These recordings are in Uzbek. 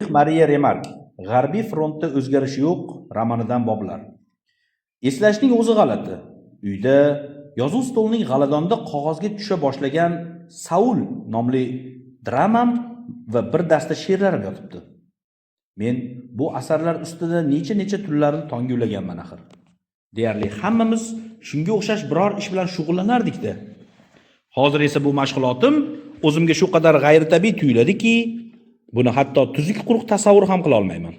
Mariya Remark G'arbiy frontda o'zgarish yo'q romanidan boblar. Eslashning o'zi g'alati. Uyda yozuv stolining g'aladonida qog'ozga tusha boshlagan Saul nomli dramam va bir dasta she'rlarim yotibdi. Men bu asarlar ustida necha tunlarni tongga ulaganman axir. Deyarli hammamiz shunga o'xshash biror ish bilan shug'ullanardik-da. Hozir esa bu mashg'ulotim o'zimga shu qadar g'ayritabiiy tuyuladiki, buni hatto tuzuk quruq tasavvur ham qila olmayman.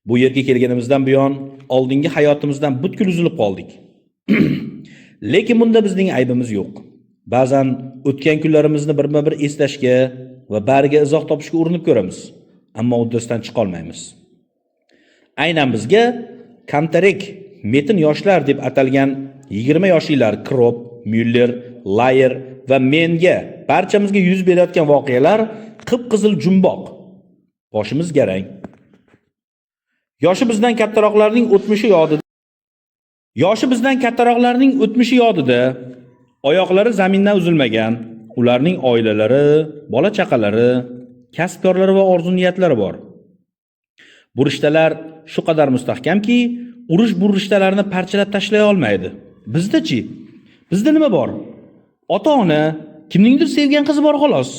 Bu yerga kelganimizdan buyon oldingi hayotimizdan butkul uzilib qoldik. Lekin bunda bizning aybimiz yo'q. Ba'zan o'tgan kunlarimizni birma-bir eslashga va bariga izoh topishga urinib ko'ramiz, ammo uddasidan chiqa olmaymiz. Aynan bizga kamtarik metin yoshlar deb atalgan 20 yoshlilar Krop, Müller, Layer va menga barchamizga yuz berayotgan voqealar qip-qizil jumboq. Boshimiz garang. Yoshi bizdan kattaroqlarning o'tmishi yodida, oyoqlari zamindan uzilmagan, ularning oilalari, bola-chaqalari, kasbkorlari va orzu-niyatlari bor. Bu rishtalar shu qadar mustahkamki, urush bu rishtalarni parchalab tashlay olmaydi. Bizda-chi? Bizda nima bor? Ota-ona, kimningdir sevgan qizi bor xolos.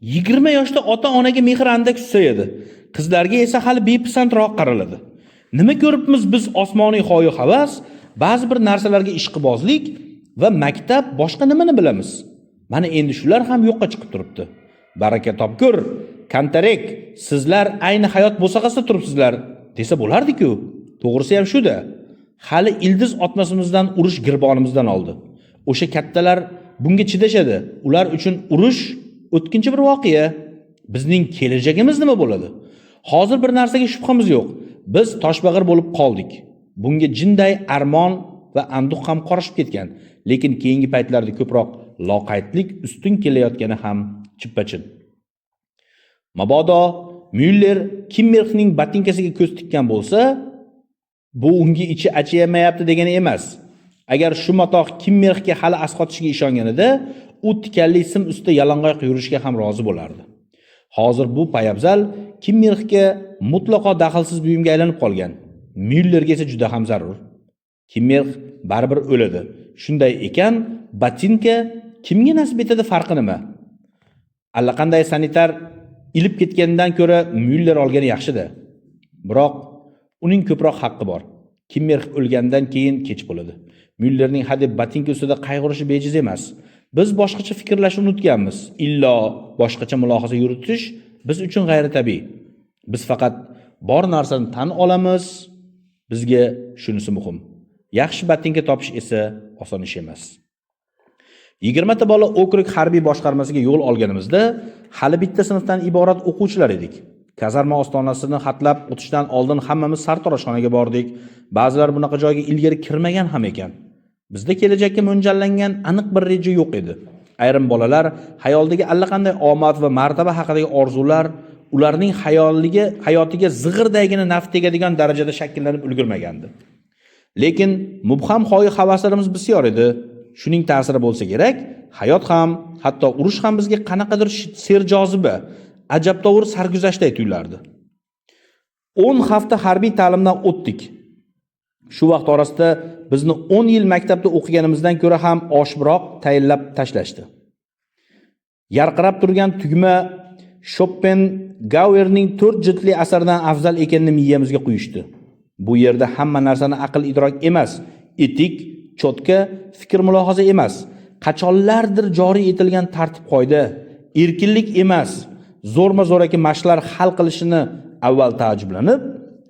20 yoshda ota-onaga mehr andak tushsa edi. Qizlarga esa hali bepisandroq qaraladi. Nima ko'ribmiz biz osmoniy xoyu havas, ba'zi bir narsalarga ishqibozlik va maktab boshqa nimani bilamiz? Mana endi shular ham yo'qqa chiqib turibdi. Baraka topkur, kamtarik, sizlar ayni hayot bo'sag'asida turibsizlar, desa bo'lardi-ku. To'g'risi ham shu-da. Hali ildiz otmasimizdan urush girbonimizdan oldi. O'sha kattalar bunga chidashadi. Ular uchun urush o'tkinchi bir voqea. Bizning kelajagimiz nima bo'ladi? Hozir bir narsaga shubhamiz yo'q. Biz toshbag'ir bo'lib qoldik. Bunga jinday armon va anduh ham qorishib ketgan. Lekin keyingi paytlarda ko'proq loqaydlik ustun kelayotgani ham chippa-chin. Mabodo Müller Kimmerxning botinkasiga ko'z tikkan bo'lsa, bu unga ichi achiyamayapti degani emas. Agar shu matoq Kimmerxga hali asqotishiga ishonganida, u tikanli sim ustida yalang'oq yurishga ham rozi bo'lardi. Hozir bu poyabzal Kimmerxga mutlaqo daxlsiz buyumga aylanib qolgan. Müllerga esa juda ham zarur. Kimmerx baribir o'ladi. Shunday ekan, botinka kimga nasib etadi farqi nima? Allaqanday sanitar ilib ketgandan ko'ra Müller olgani yaxshi-da. Biroq uning ko'proq haqqi bor. Kimmerx o'lgandan keyin kech bo'ladi. Müllerning hadeb botinka ustida qayg'urishi bejiz emas. Biz boshqacha fikrlashni unutganmiz. Illo boshqacha mulohaza yuritish biz uchun g'ayritabiiy. Biz faqat bor narsani tan olamiz. Bizga shunisi muhim. Yaxshi botinka topish esa oson ish emas. 20 ta bola okrug harbiy boshqarmasiga yo'l olganimizda hali bitta sinfdan iborat o'quvchilar edik. Kazarma ostonasini xatlab o'tishdan oldin hammamiz sartaroshxonaga bordik. Ba'zilar bunaqa joyga ilgari kirmagan ham ekan. Bizda kelajakka mo'ljallangan aniq bir reja yo'q edi. Ayrim bolalar hayolidagi allaqanday omad va martaba haqidagi orzular ularning hayotiga zig'irdaygina naf tegadigan darajada shakllanib ulgurmagandi. Lekin mubham xoyi havaslarimiz bisyor edi. Shuning ta'siri bo'lsa kerak, hayot ham, hatto urush ham bizga qanaqadir serjoziba, ajabtovur sarguzashtday tuyulardi. 10 hafta harbiy ta'limdan o'tdik. Shu vaqt orasida bizni 10 yil maktabda o'qiganimizdan ko'ra ham oshbiroq tayinlab tashlashdi. Yarqirab turgan tugma Schopenhauerning 4 jildli asaridan afzal ekanini miyamizga quyishdi. Bu yerda hamma narsani aql idrok emas, etik, cho'tka, fikr mulohaza emas, qachonlardir joriy etilgan tartib-qoida, erkinlik emas, zo'rma-zo'raki mashqlar hal qilishini avval taajjublanib,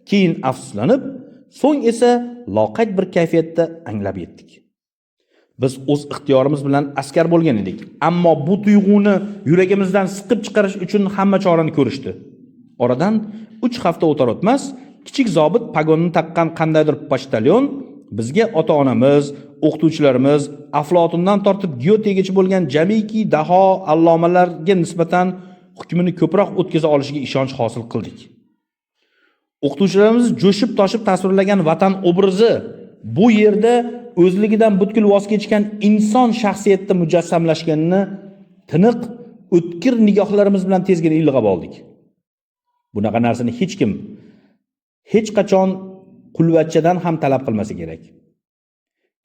keyin afsuslanib, so'ng esa loqayd bir kayfiyatda anglab yetdik. Biz o'z ixtiyorimiz bilan askar bo'lgan edik, ammo bu tuyg'uni yuragimizdan siqib chiqarish uchun hamma chorani ko'rishdi. Oradan 3 hafta o'tar o'tmas, kichik zobit pagonni taqqan qandaydir pochtalyon bizga ota-onamiz, o'qituvchilarimiz, Aflotundan tortib Gyotegacha bo'lgan jamiki daho allomalarga nisbatan hukmini ko'proq o'tkaza olishiga ishonch hosil qildik. O'qituvchilarimiz jo'shib toshib tasvirlagan vatan obrazi bu yerda o'zligidan butkul voz kechgan inson shaxsiyatida mujassamlashganini tiniq, o'tkir nigohlarimiz bilan tezgina ilg'ab oldik. Bunaqa narsani hech kim hech qachon qulvachchadan ham talab qilmasa kerak.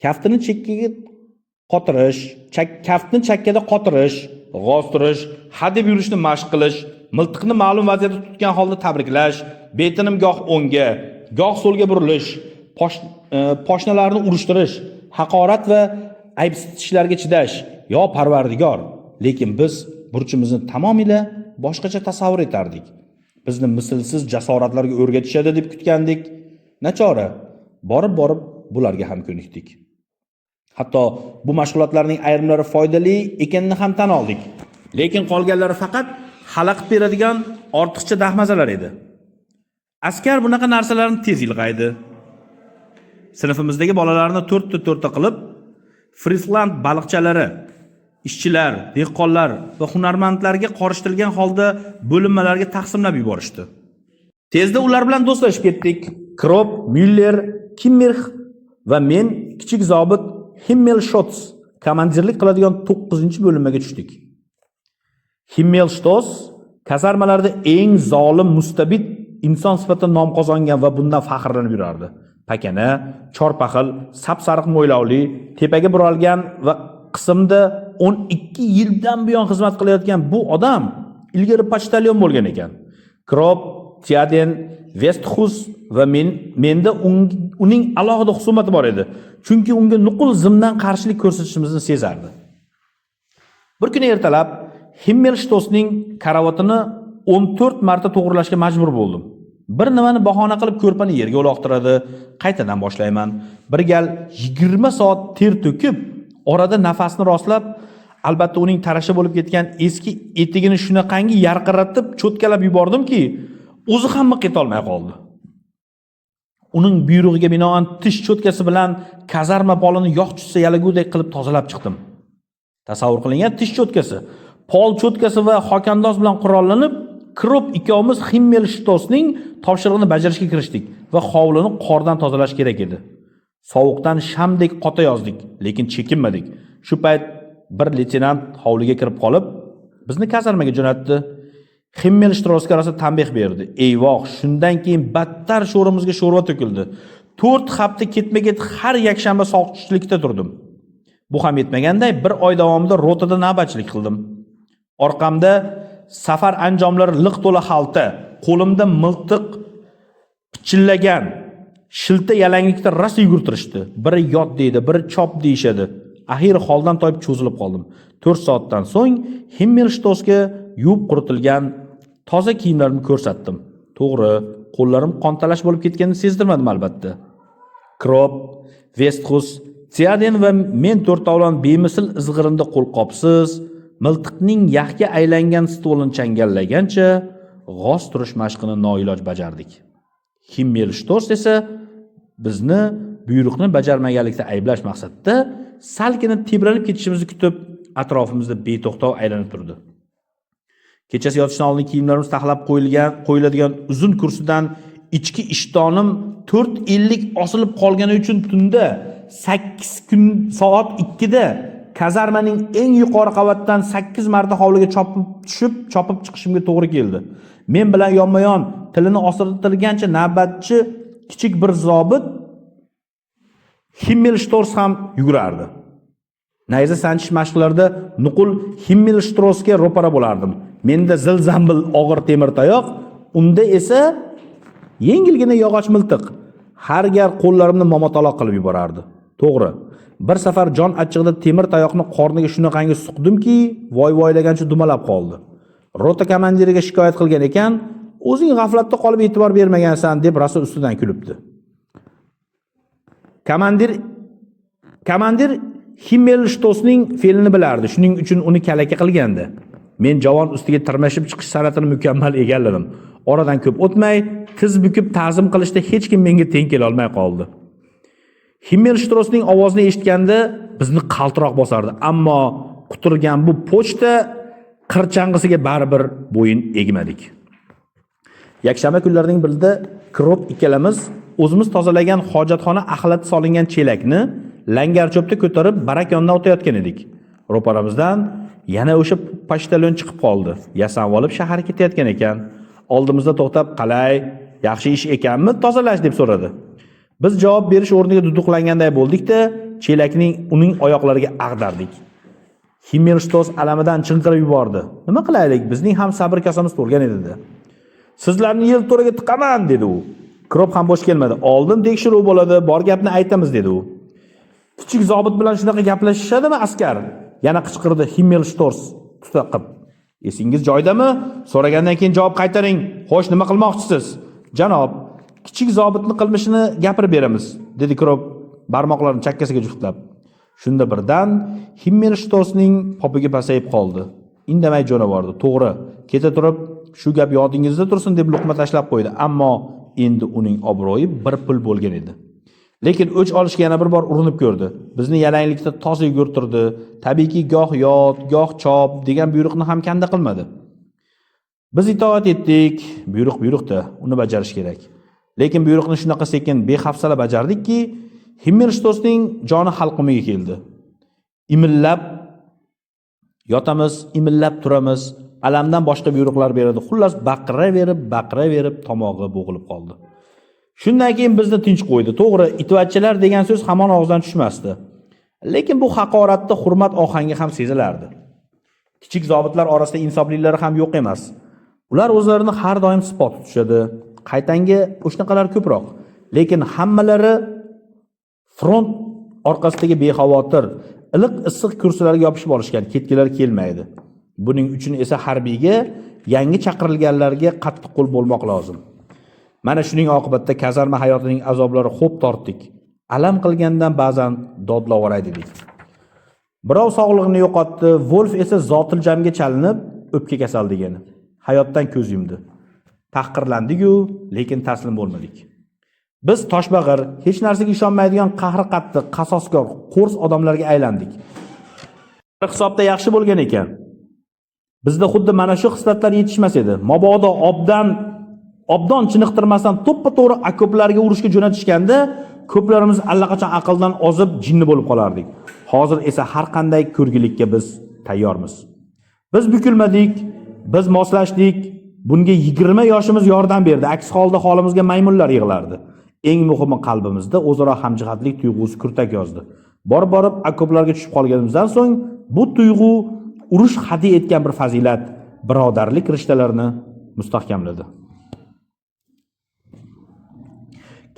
Kaftini chekkaga qotirish, kaftni chakkada qotirish, g'ostirish, hadeb yurishni mashq qilish, miltiqni ma'lum vaziyatda tutgan holda tabriklash, betini goh o'ngga, goh so'lga burilish, poshnalarni urishtirish, haqorat va aybsitishlarga chidash. Yo Parvardigor, lekin biz burchimizni tamomila boshqacha tasavvur etardik. Bizni mislsiz jasoratlarga o'rgatishadi deb kutgandik. Nachora, borib bularga ham ko'nikdik. Hatto bu mashg'ulotlarning ayrimlari foydali ekanini ham tan oldik. Lekin qolganlari faqat xalaqit beradigan ortiqcha dahmazalar edi. Askar bunaqa narsalarni tez ilg'aydi. Sinfimizdagi bolalarni to'rtta qilib, Friesland baliqchalari, ishchilar, dehqonlar va hunarmandlarga qorishtirilgan holda bo'linmalarga taqsimlab yuborishdi. Tezda ular bilan do'stlashib ketdik. Krop, Müller, Kimmerch va men kichik zobit Himmelschutz komandirlik qiladigan 9-bo'linmaga tushdik. Himmelschutz kazarmalarda eng zolim mustabid inson sifatida nom qozongan va bundan faxrlanib yurardi. Pakana, chorpaxil, sap-sariq mo'ylovli, tepaga buralgan va qismda 12 yildan buyon xizmat qilayotgan bu odam ilgari pochtalyon bo'lgan ekan. Krop, Tiaden, Westhus va menda uning alohida xusumati bor edi. Chunki unga nuqul zimdan qarshilik ko'rsatishimizni sezardi. Bir kuni ertalab Himmelstossning karavotini 14 marta to'g'rilashga majbur bo'ldim. Bir nimani bahona qilib ko'rpani yerga uloqtiradi, qaytadan boshlayman. Bir gal 20 soat ter to'kib, orada nafasni rostlab, albatta uning tarasha bo'lib ketgan eski etigini shunaqangi yarqiratib, cho'tkalab yubordimki, o'zi ham miq etolmay qoldi. Uning buyrug'iga binoan tish cho'tkasi bilan kazarma polini yog' tushsa yalagudek qilib tozalab chiqdim. Tasavvur qilingan tish cho'tkasi, pol cho'tkasi va xokandoz bilan qurollanib, Krop ikkovimiz Himmelstossning topshirig'ini bajarishga kirishdik va hovlini qordan tozalash kerak edi. Sovuqdan shamdek qota yozdik, lekin chekinmadik. Shu payt bir leytenant hovliga kirib qolib, bizni kazarmaga jo'natdi. Himmelstossga rosa tanbeh berdi. Eyvoh, shundan keyin battar sho'rimizga sho'rva to'kildi. 4 hafta ketma-ket har yakshanba soqchilikda turdim. Bu ham yetmaganday, bir oy davomida rotada navbatchilik qildim. Orqamda safar anjomlari liq to'la xalta, qo'limda miltiq pichillagan, shilta yalanglikda rosa yugurtirishdi. Biri yot deydi, biri chop deyishadi. Axir holdan toyib cho'zilib qoldim. 4 soatdan so'ng Himmelstossga yuvib quritilgan toza kiyimlarimni ko'rsatdim. To'g'ri, qo'llarim qontalash bo'lib ketganini sezdirmadim albatta. Krop, Westhus, Tiaden va men to'rtovlon bemisl izg'irinda qo'lqopsiz, miltiqning yaxga aylangan stolini changallagancha g'oz turish mashqini noiloj bajardik. Himmelstoss esa bizni buyruqni bajarmaganlikda ayblash maqsadida salgina tebranib ketishimizni kutib, atrofimizda beto'xtov aylanib turdi. Kechasi yotishdan oldin kiyimlarimiz taxlab qo'yiladigan uzun kursidan ichki ishtonim 4:50 osilib qolgani uchun tunda 8 kun soat 2 da kazarmaning eng yuqori qavatdan 8 marta hovliga chopib chiqishimga to'g'ri keldi. Men bilan yonma-yon tilini osirtirgancha navbatchi kichik bir zobit Himmelstoss ham yugurardi. Nayza sanchish mashqlarida nuqul Himmelstossga ro'para bo'lardim. Menda zil-zambil og'ir temir tayoq, unda esa yengilgina yog'och miltiq. Har gal qo'llarimni momotaloq qilib yuborardi. To'g'ri, bir safar jon achchig'ida temir tayoqni qorniga shunaqangi suqdimki, voy-voylagancha dumalab qoldi. Rota komandiriga shikoyat qilgan ekan, o'zing g'aflatda qolib e'tibor bermagansan deb rasul ustidan kulibdi. Komandir Himmelstossning fe'lini bilardi. Shuning uchun uni kalaka qilgandi. Men javon ustiga tirmashib chiqish san'atini mukammal egalladim. Oradan ko'p o'tmay, tiz bukib ta'zim qilishda hech kim menga teng kela olmay qoldi. Himmelstossning ovozini eshitganda bizni qaltiroq bosardi, ammo quturgan bu pochta qirchang'isiga baribir bo'yin egmadik. Yakshanba kunlarining birida Krop ikkalamiz o'zimiz tozalagan hojatxona axlati solingan chelakni langarchopda ko'tarib barak yonidan o'tayotgan edik. Ro'paramizdan yana o'sha pochtalyon chiqib qoldi. Yasanib olib shaharga ketayotgan ekan. Oldimizda to'xtab, "Qalay, yaxshi ish ekanmi tozalash?" deb so'radi. Biz javob berish o'rniga duduqlanganday bo'ldik-da, chelakning uning oyoqlariga ag'dardik. Himmelshtos alamidan chinqirib yubordi. "Nima qilaylik? Bizning ham sabr kasamiz to'lgan edi-da." "Sizlarni yil to'riga tiqaman" dedi u. Krop ham bo'sh kelmadi. "Oldin tekshiruv bo'ladi, bor gapni aytamiz" dedi u. "Kichik zobit bilan shunaqa gaplashishadimi, askar?" yana qichqirdi Himmelshtos tutaqib. "Esingiz joyidami? So'ragandan keyin javob qaytaring. Xo'sh, nima qilmoqchisiz?" "Janob, kichik zobitning qilmishini gapirib beramiz", dedi Krop barmoqlarini chakkasiga juftlab. Shunda birdan Himmelштosning popiga pasayib qoldi. Indamay jo'navordi. To'g'ri, keta turib, shu gap yodingizda tursin deb luqma tashlab qo'ydi, ammo endi uning obro'yi bir pul bo'lgan edi. Lekin o'ch olishga yana bir bor urinib ko'rdi. Bizni yalanglikda toza yugurtirdi. Tabiiyki goh yod, goh chop degan buyruqni ham kanda qilmadi. Biz itoat etdik. Buyruqda, uni bajarish kerak. Lekin buyruqni shunaqa sekin behafsala bajardikki, Himmelштosning joni halqumiga keldi. Imillab yotamiz, imillab turamiz, alamdan boshqa buyruqlar beradi. Xullas baqiraverib tomog'i bo'g'ilib qoldi. Shundan keyin bizni tinch qo'ydi. To'g'ri, itvachchalar degan so'z hamon og'izdan tushmasdi. Lekin bu haqoratda hurmat ohangi ham sezilardi. Kichik zobitlar orasida insoflilar ham yo'q emas. Ular o'zlarini har doim sipot tutishadi. Qaytangi o'shnaqalar ko'proq. Lekin hammalari front orqasidagi bexavotir, iliq issiq kursilarga yopishib olishgan, ketkilar kelmaydi. Buning uchun esa harbiyga, yangi chaqirilganlarga qattiq qo'l bo'lmoq lozim. Mana shuning oqibatida kazarma hayotining azoblari xo'p tortdik. Alam qilgandan ba'zan dodlavoray dedik. Birov sog'lig'ini yo'qotdi, Wolf esa zotiljamga chalinib, o'pka kasal degani. Hayotdan ko'z yumdi. Tahqirlandik-ku, lekin taslim bo'lmadik. Biz toshbag'ir, hech narsaga ishonmaydigan qahri qattiq, qasoskor, qo'rs odamlarga aylandik. Hisobda yaxshi bo'lgan ekan. Bizda xuddi mana shu xislatlar yetishmas edi. Mabodo obdon chiniqtirmasdan to'ppa-to'g'ri okoplarga urushga jo'natishganda, ko'plarimiz allaqachon aqldan ozib, jinni bo'lib qolardik. Hozir esa har qanday ko'rgilikka biz tayyormiz. Biz bukilmadik, biz moslashdik. Bunga 20 yoshimiz yordam berdi. Aks holda holimizga maymunlar yig'lardi. Eng muhimi qalbimizda o'zaro hamjihatlik tuyg'usi kurtak yozdi. Borib okoplarga tushib qolganimizdan so'ng bu tuyg'u urush hadya etgan bir fazilat, birodarlik rishtalarini mustahkamladi.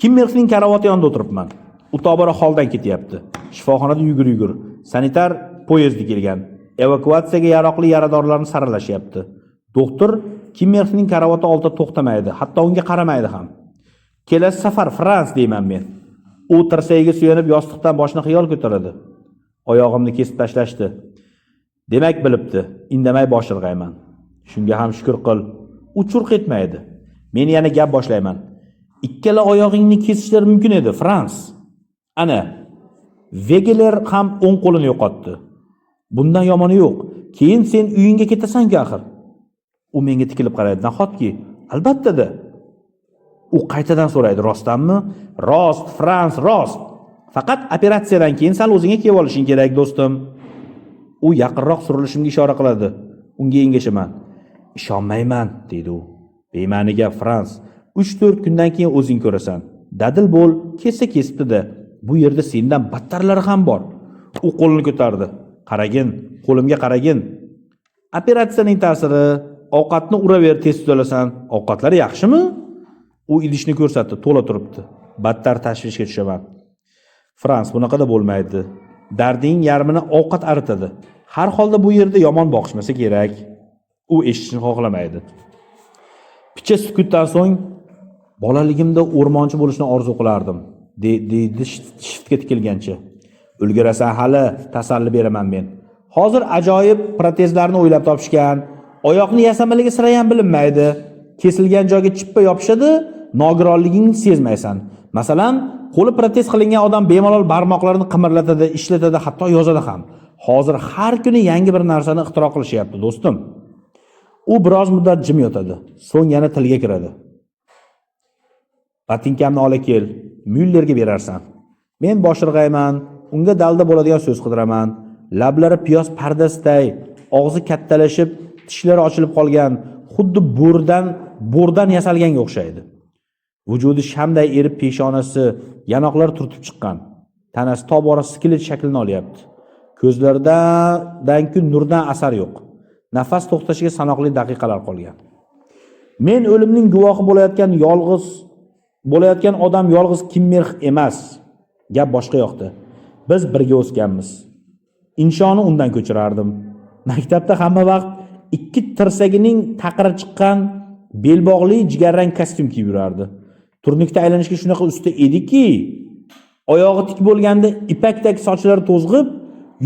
Kimmersning karavoti yonida o'tiribman. U tobora holdan ketyapti. Shifoxonada yugur. Sanitar poyezdi kelgan. Evakuatsiyaga yaroqli yaradorlarni saralashyapti. Doktor Kimmersning karavoti oldida to'xtamaydi, hatto unga qaramaydi ham. Kelasi safar Frans deyman men. U tirsagiga suyanib yostiqdan boshini xiyol ko'taradi. Oyog'imni kesib tashlashdi. Demak bilibdi, indamay bosh irg'ayman. Shunga ham shukr qil. U churq etmaydi. Men yana gap boshlayman. Ikkala oyog'ingni kesishlari mumkin edi, Frans. Ana, Wegeler ham o'ng qo'lini yo'qotdi. Bundan yomoni yo'q. Keyin sen uyingga ketasan-ku axir. U menga tikilib qaraydi. Nahotki, albatta-da. U qaytadan so'raydi, rostdanmi? Rost, Frans, rost. Faqat operatsiyadan keyin sal o'zingga kelib olishing kerak, do'stim. U yaqinroq surilishimga ishora qiladi. Unga engashaman. Ishonmayman, dedi u. Bema'niga Frans. 3-4 kundan keyin o'zing ko'rasan. Dadil bo'l, kesibdi-da. Bu yerda sendan battarlari ham bor. U qo'lini ko'tardi. Qaragin, qo'limga qaragin. Operatsiyaning ta'siri, ovqatni uraver, tez tuzalasan. Ovqatlari yaxshimi? U idishni ko'rsatdi, to'la turibdi. Battar tashvishga tushaman. Frans, bunaqada bo'lmaydi. Darding yarmini ovqat aritadi. Har holda bu yerda yomon boqishmasa kerak. U eshitishni xohlamaydi. Picha sukutdan so'ng bolaligimda o'rmonchi bo'lishni orzu qilardim, deydi shiftga tikilgancha. Ulgurasan hali, tasalli beraman men. Hozir ajoyib protezlarni o'ylab topishgan. Oyoqni yasamaligi sira ham bilinmaydi. Kesilgan joyga chippa yopishadi, nogironligingni sezmaysan. Masalan, qo'li protez qilingan odam bemalol barmoqlarini qimirlatadi, ishlatadi, hatto yozadi ham. Hozir har kuni yangi bir narsani ixtiro qilishyapti, do'stim. U biroz muddat jim yotadi, so'ng yana tilga kiradi. Batinkamni ola kel, Müllerga berarsan. Men bosh irg'ayman, unga dalda bo'ladigan so'z qidiraman. Lablari piyoz pardasiday, og'zi kattalashib, tishlari ochilib qolgan, xuddi bo'rdan bo'rdan yasalganga o'xshaydi. Vujudi shamday erib, peshonasi, yanoqlari turtib chiqqan. Tanasi tobora skelet shaklini olyapti. Ko'zlaridan nurdan asar yo'q. Nafas to'xtashiga sanoqli daqiqalar qolgan. Men o'limning guvohi bo'layotgan odam yolg'iz Kimmerx emas. Gap boshqa yoqda. Biz birga o'sganmiz. Inshoni undan ko'chirardim. Maktabda hamma vaqt ikki tirsagining taqiri chiqqan, belbog'li jigarrang kostyum kiyib yurardi. Turnikda aylanishga shunaqa usta ediki, oyog'i tik bo'lganda ipakdek sochlari to'zg'ib,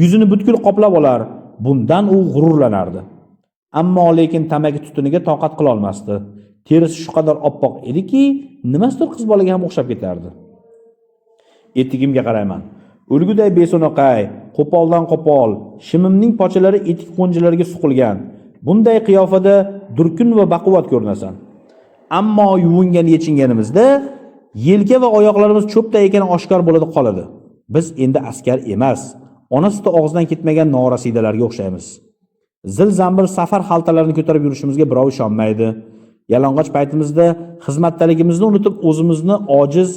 yuzini butkul qoplab olar. Bundan u g'ururlanardi. Ammo lekin tamaki tutuniga toqat qila olmasdi. Terisi shu qadar oppoq ediki, nimasidir qiz bolaga ham o'xshab ketardi. Etigimga qarayman. O'lguday beso'naqay, qo'poldan qo'pol, shimimning pochalari etik qo'njilariga suqilgan. Bunday qiyofada durkun va baquvvat ko'rinasan. Ammo yuvingan yechinganimizda yelka va oyoqlarimiz cho'pday ekani oshkor bo'ladi qoladi. Biz endi askar emas, ona suti og'zidan ketmagan norasidalarga o'xshaymiz. Zil zambil safar xaltalarini ko'tarib yurishimizga birov ishonmaydi. Yalang'och paytimizda xizmatdaligimizni unutib, o'zimizni ojiz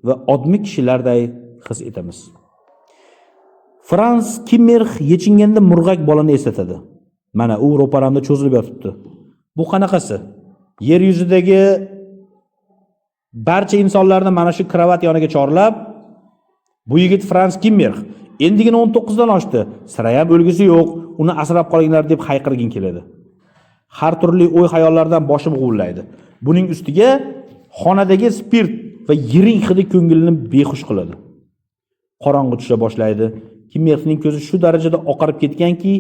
va odmi kishilarday his etamiz. Frans Kimmerx yechinganda murg'ak bolani eslatadi. Mana u ro'paramda cho'zilib yotibdi. Bu qanaqasi? Yer yuzidagi barcha insonlarni mana shu kravat yoniga chorlab, bu yigit Frans Kimmerx endigina 19 dan oshdi. Sirayam o'lgisi yo'q, uni asrab qolinglar deb hayqirgin keladi. Har turli o'y-xayollardan boshim g'uvlaydi. Buning ustiga xonadagi spirt va yiring hidi ko'ngilni behush qiladi. Qorong'i tusha boshlaydi. Kimmerxning ko'zi shu darajada oqarib ketganki,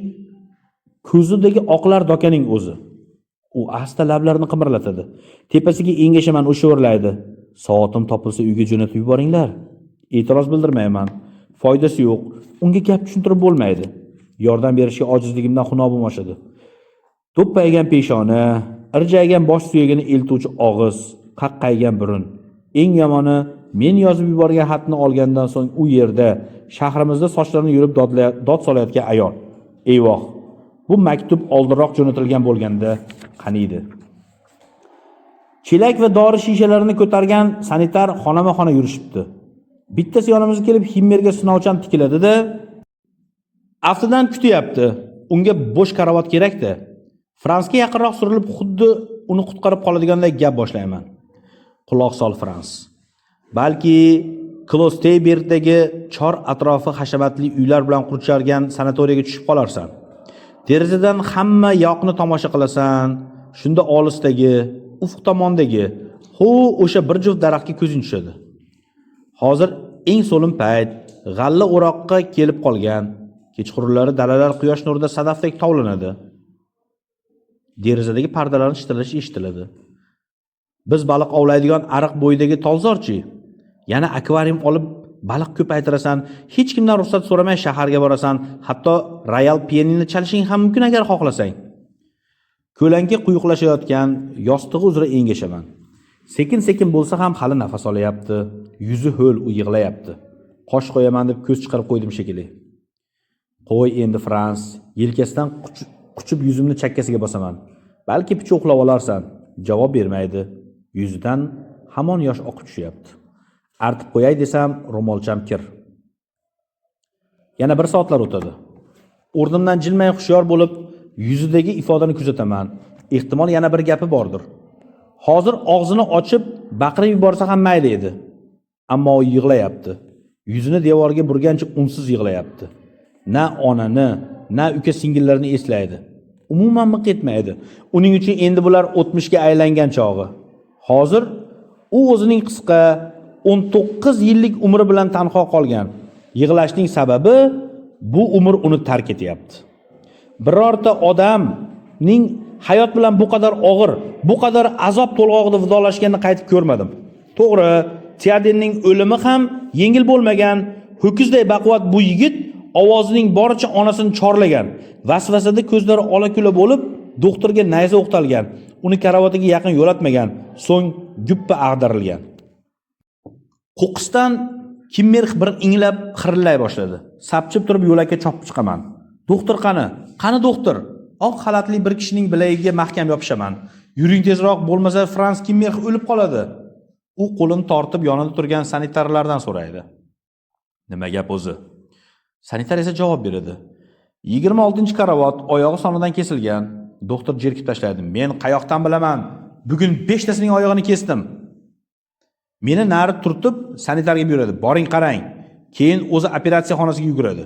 ko'zidagi oqlar dokaning o'zi. U asta lablarini qimirlatadi. Tepasiga engashaman o'shaverlaydi. Soatim topilsa uyga jo'natib yuboringlar. E'tiroz bildirmayman. Foydasi yo'q. Unga gap tushuntirib bo'lmaydi. Yordam berishga ojizligimdan xunobim oshadi. To'ppaygan peshona, irjaygan bosh suyagini eltuvchi og'iz, qaqqaygan burun. Eng yomoni, men yozib yuborgan xatni olgandan so'ng u yerda, shahrimizda sochlarini yurib dod solayotgan ayol. Eyvoh, bu maktub oldinroq jo'natilgan bo'lganda qaniydi? Chelak va dori shishalarini ko'targan sanitar xonama-xona yurishibdi. Bittasi yonimizga kelib Himmerga sinovchan tikiladi-da, aftidan kutyapti. Unga bo'sh karavot kerak-da. Fransga yaqinroq surilib, xuddi uni qutqarib qoladiganday gap boshlayman. Quloq sol, Frans. Balki Klosteybergdagi chor atrofi hashamatli uylar bilan qurchargan sanatoriyaga tushib qolarsan. Derazadan hamma yoqni tomosha qilasan. Shunda olisdagi, ufq tomondagi, o'sha bir juft daraxtga ko'zing tushadi. Hozir eng so'lim payt, g'alla o'roqqa kelib qolgan. Kechqurunlari dalalar quyosh nurida sadafdek tovlanadi. Derazadagi pardalarning shitirlashi eshitiladi. Biz baliq ovlaydigan ariq bo'yidagi tolzorchi, yana akvarium olib baliq ko'paytirasan, hech kimdan ruxsat so'ramay shaharga borasan, hatto Royal pianini chalishing ham mumkin agar xohlasang. Ko'lanka quyuqlashayotgan yostig'i uzra engashaman. Sekin-sekin bo'lsa ham hali nafas olyapti. Yuzi ho'l, u yig'layapti. Qosh qo'yaman deb ko'z chiqarib qo'ydim shekilli. Qo'y endi, Frans. Yelkasidan quchib yuzimni chakkasiga bosaman. Balki picha uxlab olarsan. Javob bermaydi. Yuzidan hamon yosh oqib tushyapti. Artib qo'yay desam, ro'molcham kir. Yana 1 soatlar o'tadi. O'rnimdan jilmay hushyor bo'lib, yuzidagi ifodani kuzataman. Ehtimol yana bir gapi bordir. Hozir og'zini ochib, baqirib yuborsa ham mayli edi. Ammo u yig'layapti. Yuzini devorga burgancha unsiz yig'layapti. Na onani, na uka singillarni eslaydi. Umuman miq etmaydi. Uning uchun endi bular o'tmishga aylangan chog'i. Hozir u o'zining qisqa 19 yillik umri bilan tanho qolgan. Yig'lashning sababi bu umr uni tark etyapti. Birorta odamning hayot bilan bu qadar og'ir, bu qadar azob to'lg'og'ida vidolashganini qaytib ko'rmadim. To'g'ri, Teodenning o'limi ham yengil bo'lmagan. Ho'kizday baquvvat bu yigit ovozining boricha onasini chorlagan. Vasvasada ko'zlari ola-kula bo'lib, doktorga nayza o'qtalgan. Uni karavatiga yaqin yo'latmagan, so'ng guppa ag'darilgan. Qo'qqisdan Kimmerx bir inglab xirillay boshladi. Sapchib turib yo'lakka chopib chiqaman. Doktor qani? Qani doktor? Oq xalatli bir kishining bilagiga mahkam yopishaman. Yuring tezroq, bo'lmasa Frans Kimmer o'lib qoladi. U qo'lini tortib yonida turgan sanitarlardan so'raydi. Nima gap o'zi? Sanitar esa javob beradi. 26-karavot oyog'i sonidan kesilgan. Doktor jerkib tashlaydi. Men qayoqdan bilaman? Bugun 5 tasining oyog'ini kesdim. Meni nari turtib sanitarga buyuradi. Boring qarang. Keyin o'zi operatsiya xonasiga yuguradi.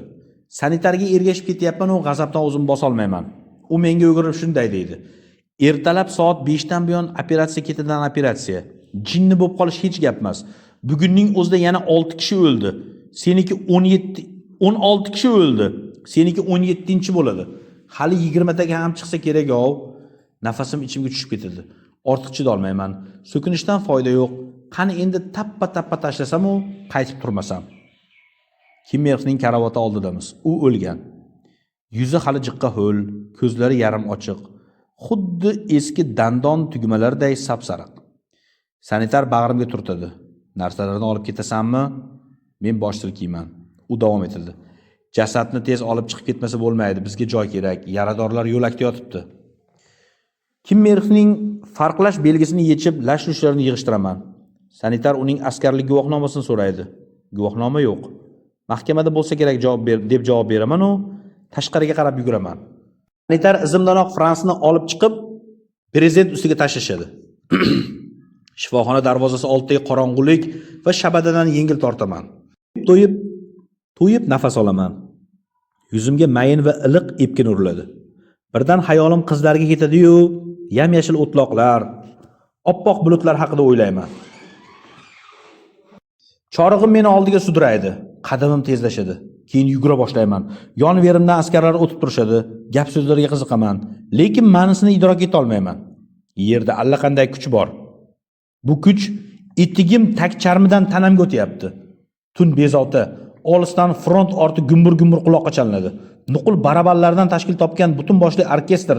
Sanitarga ergashib ketyapman, u g'azabdan o'zim bosa olmayman. U menga yugurib shunday deydi. Ertalab soat 5 dan buyon operatsiya ketidan operatsiya. Jinni bo'lib qolish hech gap emas. Bugunning o'zida yana 6 kishi o'ldi. Seniki 16 kishi o'ldi. Seniki 17-chi bo'ladi. Hali 20 taga ham chiqsa kerak-ov. Nafasim ichimga tushib ketdi. Ortiq chida olmayman. So'kinishdan foyda yo'q. Qani endi tappa tashlasam-u, qaytib turmasam. Kimmerning karavoti oldidamiz. U o'lgan. Yuzi hali jiqqa ho'l, ko'zlari yarim ochiq. Xuddi eski dandon tugmalariday sapsariq. Sanitar bag'rimga turtadi. Narsalarni olib ketasanmi? Men bosh silkiyman. U davom etadi. Jasadni tez olib chiqib ketmasa bo'lmaydi. Bizga joy kerak. Yaradorlar yo'lakda yotibdi. Kimmerning farqlash belgisini yechib, lash-lushlarini yig'ishtiraman. Sanitar uning askarlik guvohnomasini so'raydi. Guvohnoma yo'q. Mahkamada bo'lsa kerak deb javob beraman u tashqariga qarab yuguraman. Sanitar izimdanoq Fransni olib chiqib, prezident ustiga tashlashadi. Shifoxona darvozasi oldidagi qorong'ulik va shabadadan yengil tortaman. To'yib nafas olaman. Yuzimga mayin va iliq epkin uriladi. Birdan hayolim qizlarga ketadi-yu, yam-yashil o'tloqlar, oppoq bulutlar haqida o'ylayman. Chorig'im meni oldiga sudraydi. Qadamim tezlashadi. Keyin yugura boshlayman. Yon-verimdan askarlar o'tib turishadi. Gap so'zlarga qiziqaman, lekin ma'nosini idrok eta olmayman. Yerda allaqanday kuch bor. Bu kuch etigim tag charmidan tanamga o'tyapti. Tun bezovta, olisdan front orti gumbur-gumbur quloqqa chalinadi. Nuqul baraballardan tashkil topgan butun boshli orkestr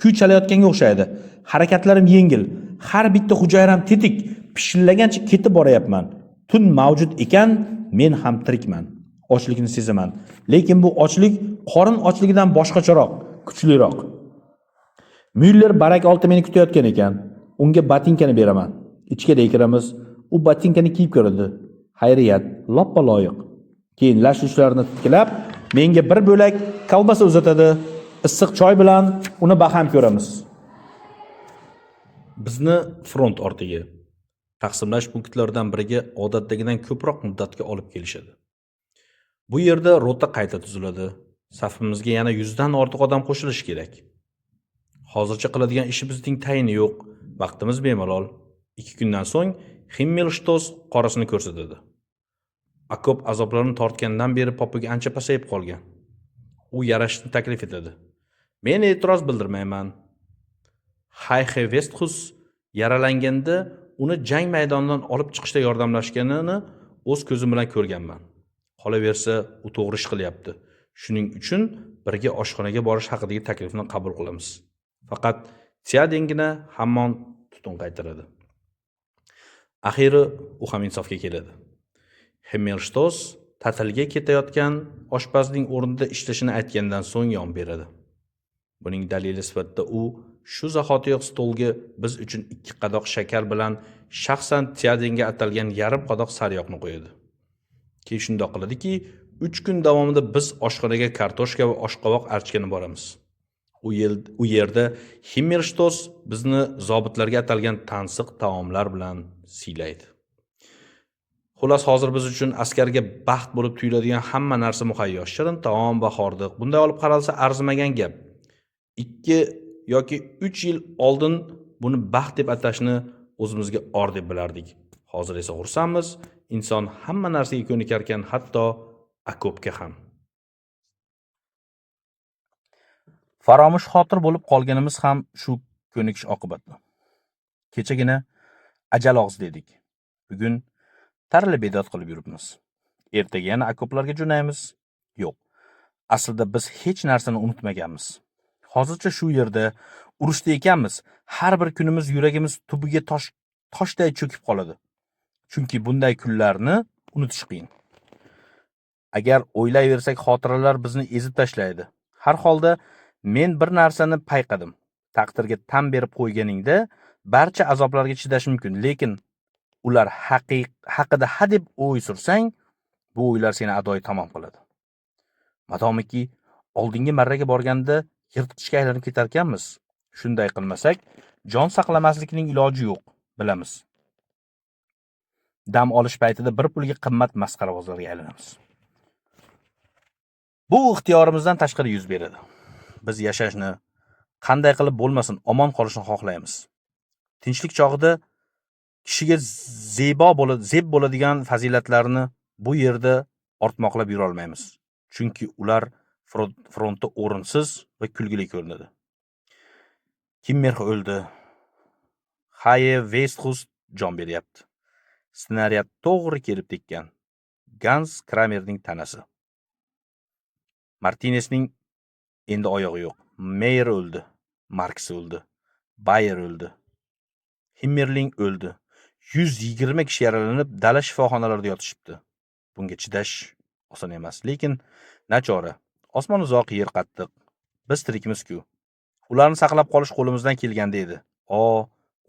kuy chalayotganga o'xshaydi. Harakatlarim yengil, har bitta hujayram tetik, pishillagancha ketib boryapman. Tun mavjud ekan, men ham tirikman. Ochlikni sezaman, lekin bu ochlik qorin ochligidan boshqacharoq, kuchliroq. Müller barak olti meni kutayotgan ekan. Unga botinkani beraman. Ichkariga kiramiz. U botinkani kiyib ko'radi. Xayriyat, loppa loyiq. Keyin lash-lushlarini tiklab, menga bir bo'lak kolbasa uzatadi. Issiq choy bilan uni baham ko'ramiz. Bizni front ortiga taqsimlash punktlaridan biriga odatdagidan ko'proq muddatga olib kelishadi. Bu yerda rota qayta tuziladi. Safimizga yana 100 dan ortiq odam qo'shilishi kerak. Hozircha qiladigan ishimizning tayini yo'q. Vaqtimiz bemalol. 2 kundan so'ng Himmelshtos qorasini ko'rsatadi. Akop azoblarini tortgandan beri popuga ancha pasayib qolgan. U yarashishni taklif etadi. Men e'tiroz bildirmayman. Hayxe Vesthus yaralanganda uni jang maydonidan olib chiqishda yordamlashganini o'z ko'zim bilan ko'rganman. Qolaversa, u to'g'ri ish qilyapti. Shuning uchun birga oshxonaga borish haqidagi taklifni qabul qilamiz. Faqat Tiyadengina hamon tutun qaytaradi. Axiri u ham insofga keladi. Himmelshtos ta'tilga ketayotgan oshpazning o'rnida ishlashini aytgandan so'ng yon beradi. Buning dalili sifatida u shu zahotiyoq stolga biz uchun 2 qadoq shakar bilan shaxsan Tiyadenga atalgan yarim qadoq sariyog'ni qo'yadi. Keyin shundoq qiladiki, 3 kun davomida biz oshxonaga kartoshka va oshqovoq archgani boramiz. U yerda Himmelshtos bizni zobitlarga atalgan tansiq taomlar bilan siylaydi. Xullas, hozir biz uchun askarga baxt bo'lib tuyuladigan hamma narsa muhayyo. Shirin taom va hordiq. Bunday olib qaralsa arzimagan gap. 2 yoki 3 yil oldin buni baxt deb atashni o'zimizga or deb bilardik. Hozir esa xursandmiz. Inson hamma narsaga ko'nikar ekan, hatto akopga ham. Faromush xotir bo'lib qolganimiz ham shu ko'nikish oqibatli. Kechagina ajal og'iz dedik. Bugun tarli bedod qilib yuribmiz. Ertaga yana akoplarga jo'naymiz. Yo'q. Aslida biz hech narsani unutmaganmiz. Hozircha shu yerda urushda ekanmiz. Har bir kunimiz yuragimiz tubiga toshday cho'kib qoladi. Chunki bunday kunlarni unutish qiyin. Agar o'ylayversak, xotiralar bizni ezib tashlaydi. Har holda men bir narsani payqadim. taqdirga tan berib qo'yganingda barcha azoblarga chidash mumkin, lekin ular haqida hadeb o'y sursang, bu o'ylar seni adoyi tamom qiladi. Madomiki oldingi marraga borganda yirtqichga aylanib ketarkanmiz, shunday qilmasak, jon saqlamaslikning iloji yo'q, bilamiz. Dam olish paytida bir pulga qimmat masxarabozlarga aylanamiz. Bu ixtiyorimizdan tashqari yuz beradi. Biz yashashni, qanday qilib bo'lmasin omon qolishni xohlaymiz. Tinchlik chog'ida kishiga zeb bo'ladigan fazilatlarni bu yerda ortmoqlab yura olmaymiz. Chunki ular frontda o'rinsiz va kulgili ko'rinadi. Kimmer o'ldi. Haye Westhus jon beryapti. Snaryad to'g'ri kelib tekkan. Gans Kramerning tanasi. Martinesning endi oyog'i yo'q. Meyer o'ldi. Marks o'ldi. Bayer o'ldi. Himmerling o'ldi. 120 kishi yaralanib, dala shifoxonalarida yotishibdi. Bunga chidash oson emas, lekin nachora. Osmon uzoq, yer qattiq. Biz tirikmiz-ku. Ularni saqlab qolish qo'limizdan kelganda edi.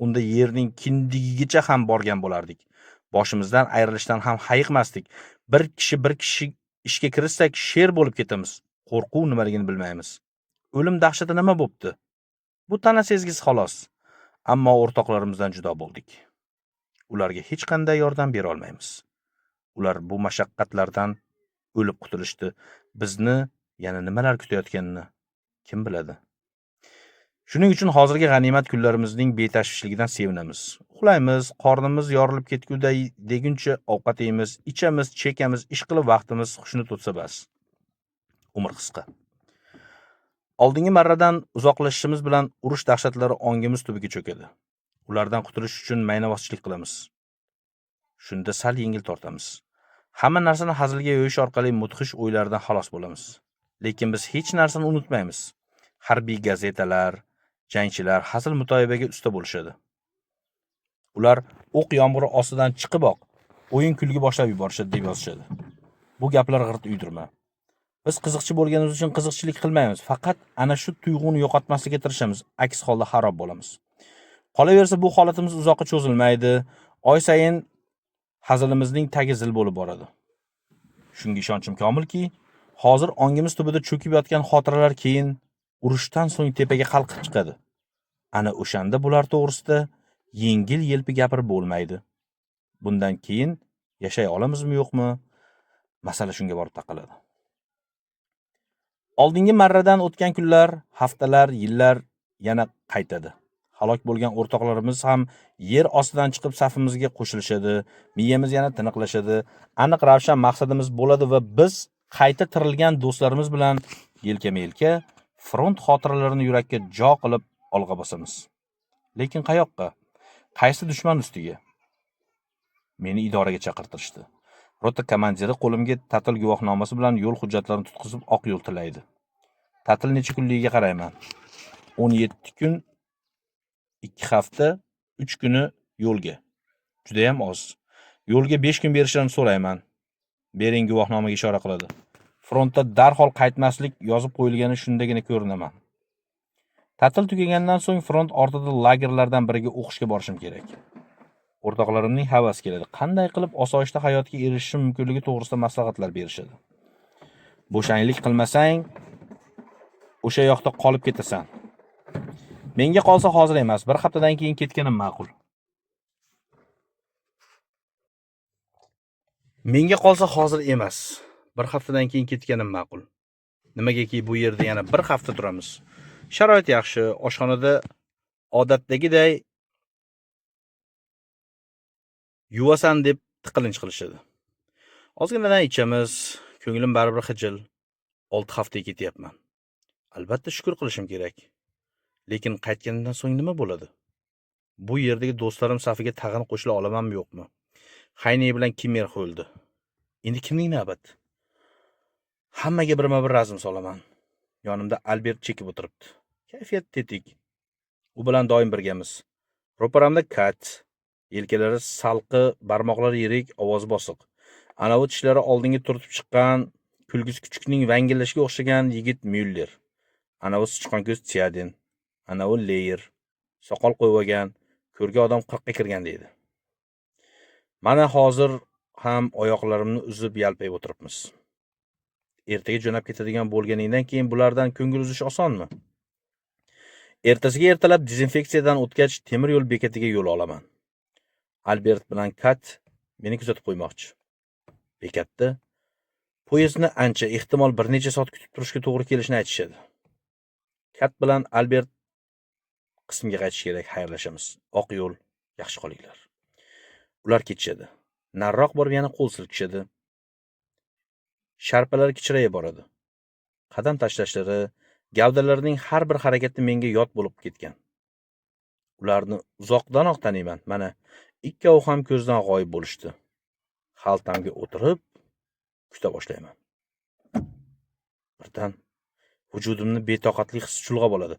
Unda yerning kindigigacha ham borgan bo'lardik. Boshimizdan ayrilishdan ham hayiqmasdik. Bir kishi ishga kirishsak sher bo'lib ketamiz. Qo'rquv nimaligini bilmaymiz. O'lim dahshati nima bo'pti? Bu tana sezgisi xolos. Ammo o'rtoqlarimizdan judo bo'ldik. Ularga hech qanday yordam bera olmaymiz. Ular bu mashaqqatlardan o'lib qutulishdi. Bizni yana nimalar kutayotganini kim biladi? Shuning uchun hozirgi g'animat kunlarimizning betashvishligidan sevinamiz. Uxlaymiz, qornimiz yorilib ketguday deguncha ovqat yeymiz, ichamiz, chekamiz, ish qilib vaqtimiz xushni to'tsa bas. Umr qisqa. Oldingi marradan uzoqlashishimiz bilan urush dahshatlari ongimiz tubiga cho'kadi. Ulardan qutulish uchun maynavozchilik qilamiz. Shunda sal yengil tortamiz. Hamma narsani hazilga yo'yish orqali mudhish o'ylardan xalos bo'lamiz. Lekin biz hech narsani unutmaymiz. Harbiy gazetalar, jangchilar hazil mutoyibaga usta bo'lishadi. Ular o'q yomg'iri ostidan chiqiboq o'yin kulgi boshlab yuborishadi deb yozishadi. Bu gaplar g'irt uydirma. Biz qiziqchi bo'lganimiz uchun qiziqchilik qilmaymiz. Faqat ana shu tuyg'uni yo'qotmaslikka tirishamiz. Aks holda xarob bo'lamiz. Qolaversa bu holatimiz uzoqqa cho'zilmaydi. Oy sayin hazilimizning tagi zil bo'lib boradi. Shunga ishonchim komilki, hozir ongimiz tubida cho'kib yotgan xotiralar keyin urushdan so'ng tepaga qalqib chiqadi. Ana o'shanda bular to'g'risida yengil-yelpi gapirib bo'lmaydi. Bundan keyin yashay olamizmi yo'qmi? Masala shunga borib taqaladi. Oldingi marradan o'tgan kunlar, haftalar, yillar yana qaytadi. Halok bo'lgan o'rtoqlarimiz ham yer ostidan chiqib safimizga qo'shilishadi. Miyamiz yana tiniqlashadi. Aniq ravshan maqsadimiz bo'ladi va biz qayta tirilgan do'stlarimiz bilan yelkama-yelka front xotiralarini yurakka jo qilib olg'a bosamiz. Lekin qayoqqa? Qaysi dushman ustiga? Meni idoraga chaqirtirishdi. Rota komandiri qo'limga ta'til guvohnomasi bilan yo'l hujjatlarini tutqizib oq yo'l tilaydi. Ta'til necha kunligiga qarayman. 17 kun, 2 hafta, 3 kuni yo'lga. Juda ham oz. Yo'lga 5 kun berishlarini so'rayman. Bering, guvohnomaga ishora qiladi. Frontda darhol qaytmaslik yozib qo'yilgani shundagina ko'rinaman. Ta'til tugagandan so'ng front ortida lagerlardan biriga o'qishga borishim kerak. O'rtoqlarimning havasi keladi. Qanday qilib osoyishta hayotga erishishim mumkinligi to'g'risida maslahatlar berishadi. Bo'shanglik qilmasang, o'sha yoqda qolib ketasan. Menga qolsa hozir emas, bir haftadan keyin ketganim ma'qul. Menga qolsa hozir emas, bir haftadan keyin ketganim ma'qul. Nimagaki bu yerda yana bir hafta turamiz. Sharoit yaxshi, oshxonada odatdagiday yuvasan deb tiqilinch qilishadi. Ozginadan ichamiz, ko'nglim baribir xijil. 6 haftaga ketyapman. Albatta shukr qilishim kerak. Lekin qaytganimdan so'ng nima bo'ladi? Bu yerdagi do'stlarim safiga tag'in qo'shila olamanmi yo'qmi? Hayne bilan Kimmer o'ldi. Endi kimning navbati? Hammaga birma-bir razm solaman. Yonimda Albert chekib o'tiribdi. Kayfiyat tetik. U bilan doim birgamiz. Ro'paramda Kat, yelkalari salqi, barmoqlari yirik, ovozi bosiq. Anavi tishlari oldinga turtib chiqqan, kulgisi kuchukning vangillashiga o'xshagan yigit Müller. Anavi sichqon ko'z Tiyadin. Ana u leyer, soqol qo'yib olgan, ko'rga odam 40 ga kirgan deydi. Mana hozir ham oyoqlarimni uzib yalpayib o'tiribmiz. Ertaga jo'nab ketadigan bo'lganingdan keyin bulardan ko'ngil uzish osonmi? Ertasiga ertalab dezinfeksiyadan o'tgach temir yo'l bekatiga yo'l olaman. Albert bilan Kat meni kuzatib qo'ymoqchi. Bekatda poyezdni ancha, ehtimol bir necha soat kutib turishga to'g'ri kelishini aytishadi. Kat bilan Albert qismga qaytish kerak, xayrlashamiz. Oq yo'l, yaxshi qolinglar. Ular ketishadi. Nariroq borib yana qo'l silkishadi. Sharpalari kichrayib boradi. Qadam tashlashlari, gavdalarining har bir harakati menga yod bo'lib ketgan. Ularni uzoqdanoq taniyman. Mana ikkovi ham ko'zdan g'oyib bo'lishdi. Xaltamga o'tirib kuta boshlayman. Birdan vujudimni betoqatlik his chulg'ab oladi.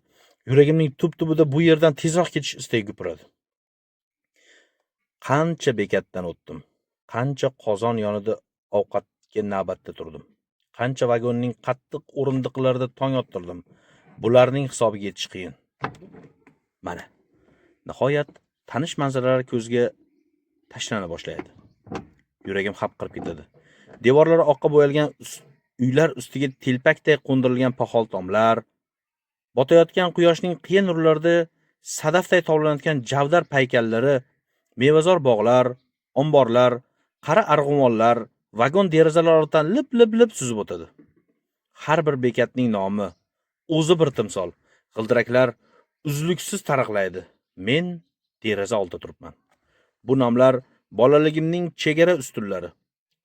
Yuragimning tub-tubida bu yerdan tezroq ketish istagi gupiradi. Qancha bekatdan o'tdim, qancha qozon yonida ovqatga navbatda turdim, qancha vagonning qattiq o'rindiqlarida tong ottirdim. Bularning hisobiga yetish qiyin. Mana, nihoyat tanish manzaralar ko'zga tashlana boshlaydi. Yuragim hapriqib ketadi. Devorlari oqqa bo'yalgan uylar ustiga telpakday qo'ndirilgan pahol tomlar, botayotgan quyoshning qiyin nurlarida sadafday tovlanayotgan javdar paykallari, mevazor bog'lar, omborlar, qara arg'umonlar vagon derazalari ortidan lip suzib o'tadi. Har bir bekatning nomi o'zi bir timsol. G'ildiraklar uzluksiz taraqlaydi. Men deraza oldida turibman. Bu nomlar bolaligimning chegara ustunlari.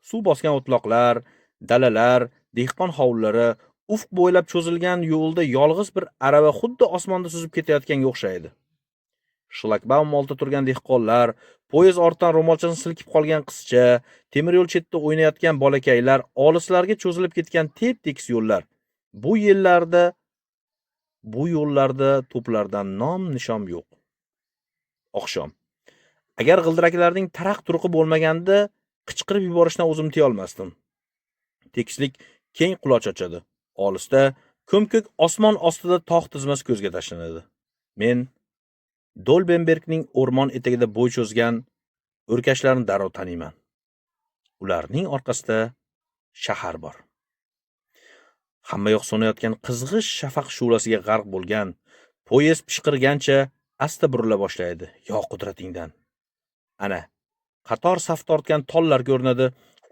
Suv bosgan o'tloqlar, dalalar, dehqon hovlilari, ufq bo'ylab cho'zilgan yo'lda yolg'iz bir arava xuddi osmonda suzib ketayotganga o'xshaydi. Shlagbaum oldida turgan dehqonlar, poyezd ortidan ro'molchasini silkib qolgan qizcha, temir yo'l chetida o'ynayotgan bolakaylar, olislarga cho'zilib ketgan tep-tekis yo'llar. Bu yo'llarda to'plardan nom-nishon yo'q. Oqshom. Agar g'ildiraklarning taraq-turuqi bo'lmaganda, qichqirib yuborishdan o'zim tiya olmasdim. Tekislik keng quloch ochadi. Olisda ko'm-ko'k osmon ostida tog' tizmasi ko'zga tashlanadi. Men Dolbenbergning o'rmon etagida bo'y cho'zgan o'rkashlarni darrov taniyman. Ularning orqasida shahar bor. Hamma yoq so'nayotgan qizg'ish shafaq shu'lasiga g'arq bo'lgan poyezd pishqirgancha asta burila boshlaydi. Yo qudratingdan. Ana, qator saf tortgan tollar ko'rinadi.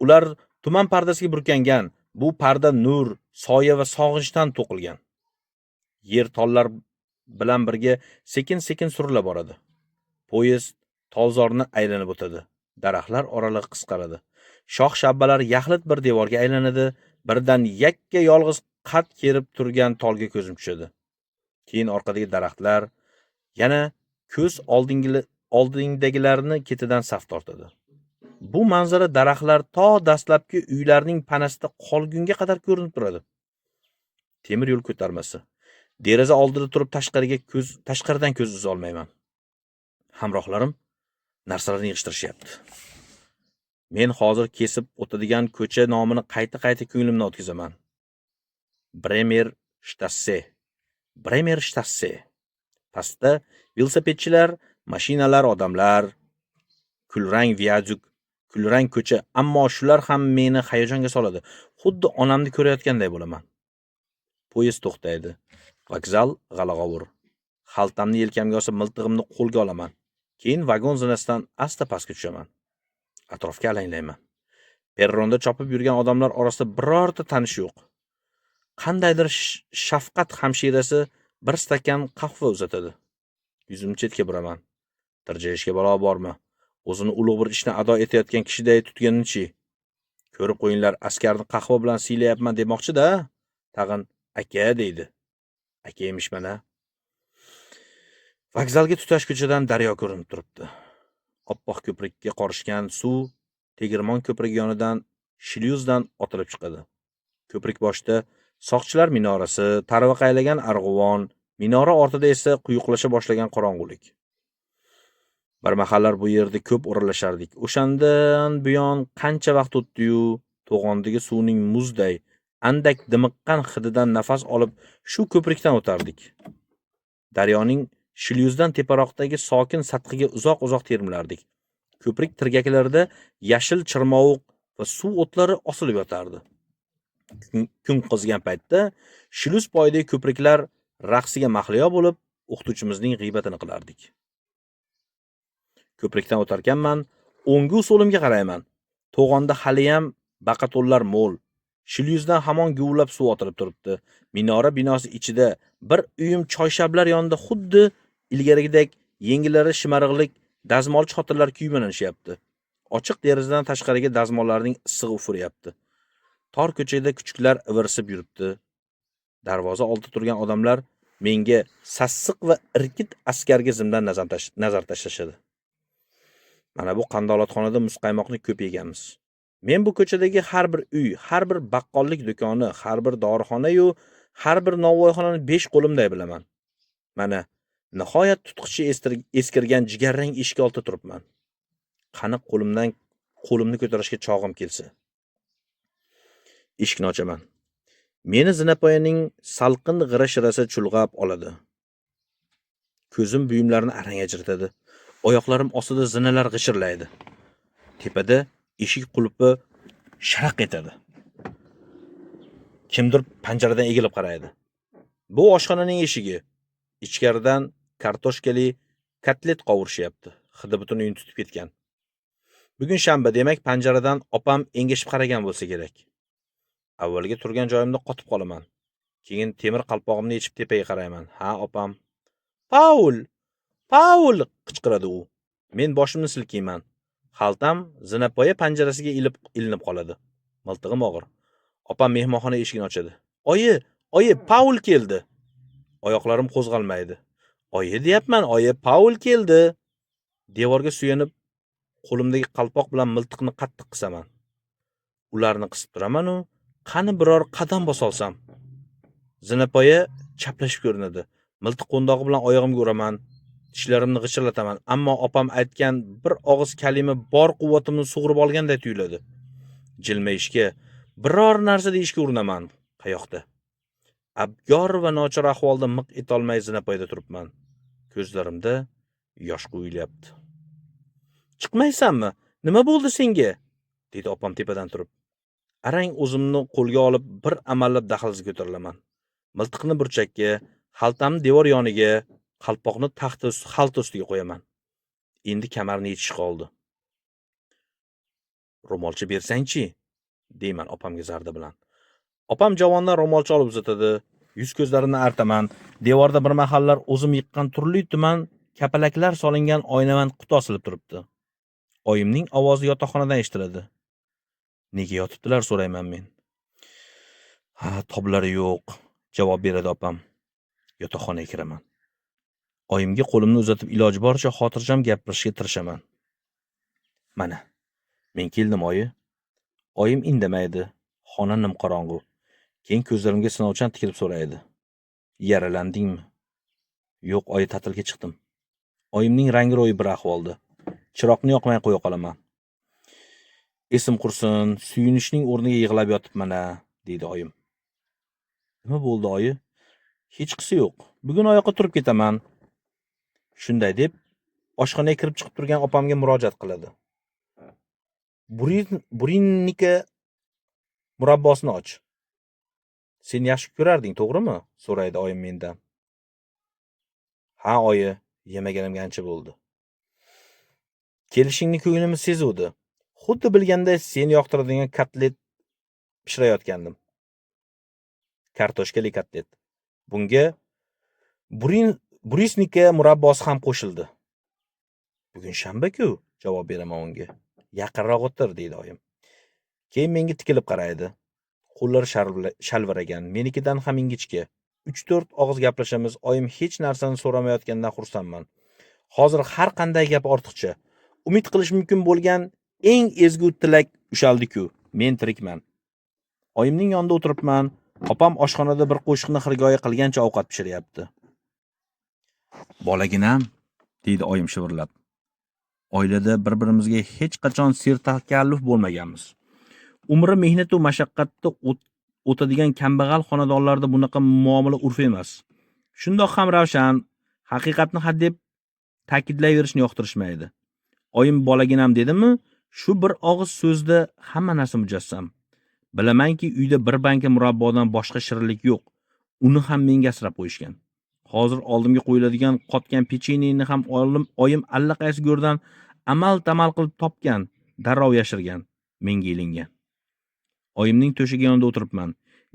Ular tuman pardasiga burkangan. Bu parda nur, soya va sog'inchdan to'qilgan. Yer tollar bilan birga sekin-sekin surila boradi. Poyezd tolzorni aylanib o'tadi. Daraxtlar oralig'i qisqaradi. Shox shabbalar yaxlit bir devorga aylanadi. Birdan yakka yolg'iz qad kerib turgan tolga ko'zim tushadi. Keyin orqadagi daraxtlar yana ko'z oldindagilarni ketidan saf tortadi. Bu manzara daraxtlar to dastlabki uylarning panasida qolgunga qadar ko'rinib turadi. Temir yo'l ko'tarmasi. Deraza oldida turib tashqaridan ko'z uza olmayman. Hamrohlarim narsalarni yig'ishtirishyapti. Men hozir kesib o'tadigan ko'cha nomini qayta ko'nglimdan o'tkazaman. Bremer Shtasse. Pastda velosipedchilar, mashinalar, odamlar, kulrang viadyuk, kulrang ko'cha, ammo shular ham meni hayajonga soladi. Xuddi onamni ko'rayotganday bo'laman. Poyezd to'xtaydi. Vokzal g'ala-g'ovur. Xaltamni yelkamga osib miltig'imni qo'lga olaman. Keyin vagon zinasidan asta pastga tushaman. Atrofga alanglayman. Perronda chopib yurgan odamlar orasida birorta tanish yo'q. Qandaydir shafqat hamshirasi bir stakan qahva uzatadi. Yuzimni chetga buraman. Tirjayishga balo bormi? O'zini ulug' bir ishni ado etayotgan kishiday tutganini-chi. Ko'rib qo'yinglar, askarni qahva bilan siylayapman demoqchi-da. Tag'in aka deydi. Aka emishman a. Vokzalga tutash ko'chadan daryo ko'rinib turibdi. Oppoq ko'prikka qorishgan suv tegirmon ko'prigi yonidan shlyuzdan otilib chiqadi. Ko'prik boshida soqchilar minorasi, tarva qaylagan arg'uvon, minora ortida esa quyuqlasha boshlagan qorong'ulik. Bir mahallar bu yerda ko'p o'ralashardik. O'shandan buyon qancha vaqt o'tdi-yu, to'g'ondagi suvning muzday, andak dimiqqan hididan nafas olib shu ko'prikdan o'tardik. Daryoning Shilyuzdan teparoqdagi sokin sathiga uzoq-uzoq termilardik. Ko'prik tirgaklarida yashil chirmovuq va suv o'tlari osilib yotardi. Kun qizgan paytda Shilyuz poyidagi ko'priklar raqsiga mahliyo bo'lib, o'qituvchimizning g'iybatini qilardik. Ko'prikdan o'tarkanman, o'nggu so'limga qarayman. To'g'onda haliyam baqato'llar mo'l. Shilyuzdan hamon guvlab suv otilib turibdi. Minora binosi ichida bir uyum choyshablar yonida xuddi ilgarigidek yengillari shimarig'lik dazmolchi xotinlar kuymanishyapti. Ochiq derazadan tashqariga dazmollarning issig'i ufuryapti. Tor ko'chada kuchuklar ivirsib yuribdi. Darvoza oldida turgan odamlar menga sassiq va irkit askarga zimdan nazar tashlashadi. Mana bu qandolatxonada muzqaymoqni ko'p yeganmiz. Men bu ko'chadagi har bir uy, har bir baqqollik do'koni, har bir dorixona-yu, har bir novvoyxonani 5 qo'limday bilaman. Mana nihoyat tutqichi eskirgan jigarrang eshik oldida turibman. Qani qo'limni ko'tarishga chog'im kelsa. Eshikni ochaman. Meni zinapoyaning salqin g'ira-shirasi chulg'ab oladi. Ko'zim buyumlarini arang ajratadi. Oyoqlarim ostida zinalar g'ishirlaydi. Tepada eshik qulpi sharaq etadi. Kimdir panjaradan egilib qaraydi. Bu oshxonaning eshigi. Ichkaridan kartoshkali kotlet qovurishyapti. Hidi butun uyni tutib ketgan. Bugun shanba, demak panjaradan opam engashib qaragan bo'lsa kerak. Avvalgi turgan joyimda qotib qolaman. Keyin temir qalpog'imni yechib tepaga qarayman. Ha, opam. Paul! Paul! qichqiradi u. Men boshimni silkiyman. Xaltam zinapoya panjarasiga ilinib qoladi. Miltig'im og'ir. Opam mehmonxona eshigini ochadi. Oyi, Paul keldi. Oyoqlarim qo'zg'almaydi. Oyi deyapman, oyi, Paul keldi. Devorga suyanib, qo'limdagi qalpoq bilan miltiqni qattiq qisaman. Ularni qisib turaman-u, qani biror qadam bosolsam. Zinapoya chaplashib ko'rinadi. Miltiq qo'ndog'i bilan oyog'imga uraman. Tishlarimni g'ishirlataman, ammo opam aytgan bir og'iz kalima bor quvvatimni sug'urib olganday tuyuladi. Jilmayishga, biror narsa deyishga urinaman. Qayoqda? Abgor va nochor ahvolda miq etolmay zinapoyada turibman. Ko'zlarimda yosh quyilyapti. Chiqmaysanmi? Nima bo'ldi senga? dedi opam tepadan turib. Arang o'zimni qo'lga olib bir amallab dahlizga ko'tarilaman. Miltiqni burchakka, xaltamni devor yoniga, qalpoqni xalta ustiga qo'yaman. Endi kamarni yechish qoldi. Ro'molcha bersang-chi, deyman opamga zarda bilan. Opam javondan ro'molcha olib uzatadi. Yuz ko'zlarimni artaman. Devorda bir mahallar o'zim yiqqan turli-tuman kapalaklar solingan oynavan quti osilib turibdi. Oyimning ovozi yotoqxonadan eshitiladi. Nega yotibdilar, so'rayman men. Ha, toblari yo'q, javob beradi opam. Yotoqxonaga kiraman. Oyimga qo'limni uzatib iloji boricha xotirjam gapirishga tirishaman. Mana, men keldim, oyi. Oyim indamaydi. Xona nimqorong'u. Keyin ko'zlarimga sinovchan tikilib so'raydi. Yaralandingmi? Yo'q, oyi, ta'tilga chiqdim. Oyimning rangi ro'yi bir ahvolda. Chiroqni yoqmay qo'ya qolaman. Esim qursin, suyunishning o'rniga yig'lab yotibman-a, dedi oyim. Nima bo'ldi, oyi? Hech qisi yo'q. Bugun oyoqqa turib ketaman. Shunday deb, oshxonaga kirib chiqib turgan opamga murojaat qiladi. Burinnika murabbosini och. Sen yaxshi ko'rarding, to'g'rimi? So'raydi oyim mendan. Ha, oyi, yemaganimga ancha bo'ldi. Kelishingni ko'nglim sezuvdi. Xuddi bilganda sen yoqtiradigan kotlet pishirayotgandim. Kartoshkali kotlet. Bunga burisnika murabbosi ham qo'shildi. Bugun shanba-ku, javob beraman unga. Yaqinroq o'tir, deydi oyim. Keyin menga tikilib qaraydi. Qo'llari shalviragan, menikidan ham ingichka. 3-4 og'iz gaplashamiz. Oyim hech narsani so'ramayotgandan xursandman. Hozir har qanday gap ortiqcha. Umid qilish mumkin bo'lgan eng ezgu tilak ushaldi-ku. Men tirikman. Oyimning yonida o'tiribman. Opam oshxonada bir qo'shiqni xirgoyi qilgancha ovqat pishiryapti. Bolaginam, deydi oyim shivirlab. Oilada bir-birimizga hech qachon sir takalluf bo'lmaganmiz. Umri mehnat va mashaqqatda o'tadigan kambag'al xonadonlarda bunaqa muomala urf emas. Shundoq ham ravshan, haqiqatni hadeb ta'kidlayverishni yoqtirishmaydi. Oyim bolaginam dedimi, shu bir og'iz so'zda hamma narsa mujassam. Bilamanki, uyda bir banka murabbodan boshqa shirinlik yo'q. Uni ham menga asrab qo'yishgan. Hozir oldimga qo'yiladigan qotgan pecheniyni ham oyim allaqaysi go'rdan amal-tamal qilib topgan, darrov yashirgan, menga ilingan. Oyimning to'shagi yonida o'tiribman.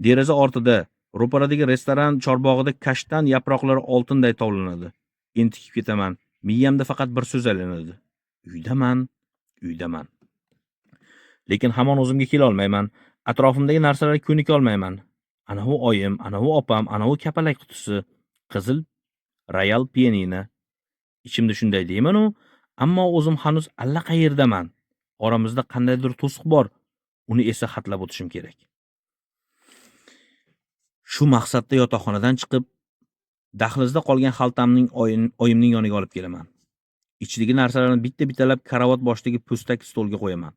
Deraza ortida, ro'paradagi restoran chorbog'ida kashtan yaproqlari oltinday tovlanadi. Entikib ketaman. Miyamda faqat bir so'z aylanadi. Uydaman. Lekin hamon o'zimga kela olmayman. Atrofimdagi narsalarga ko'nika olmayman. Anavi oyim, anavi opam, anavi kapalak qutisi, qizil Royal pianino. Ichimda shunday deyman-u, ammo o'zim hanuz allaqayerdaman. Oramizda qandaydir to'siq bor. Uni esa xatlab o'tishim kerak. Shu maqsadda yotoqxonadan chiqib, dahlizda qolgan xaltamning oyimning yoniga olib kelaman. Ichidagi narsalarni bitta-bittalab karavot boshidagi po'stak stolga qo'yaman.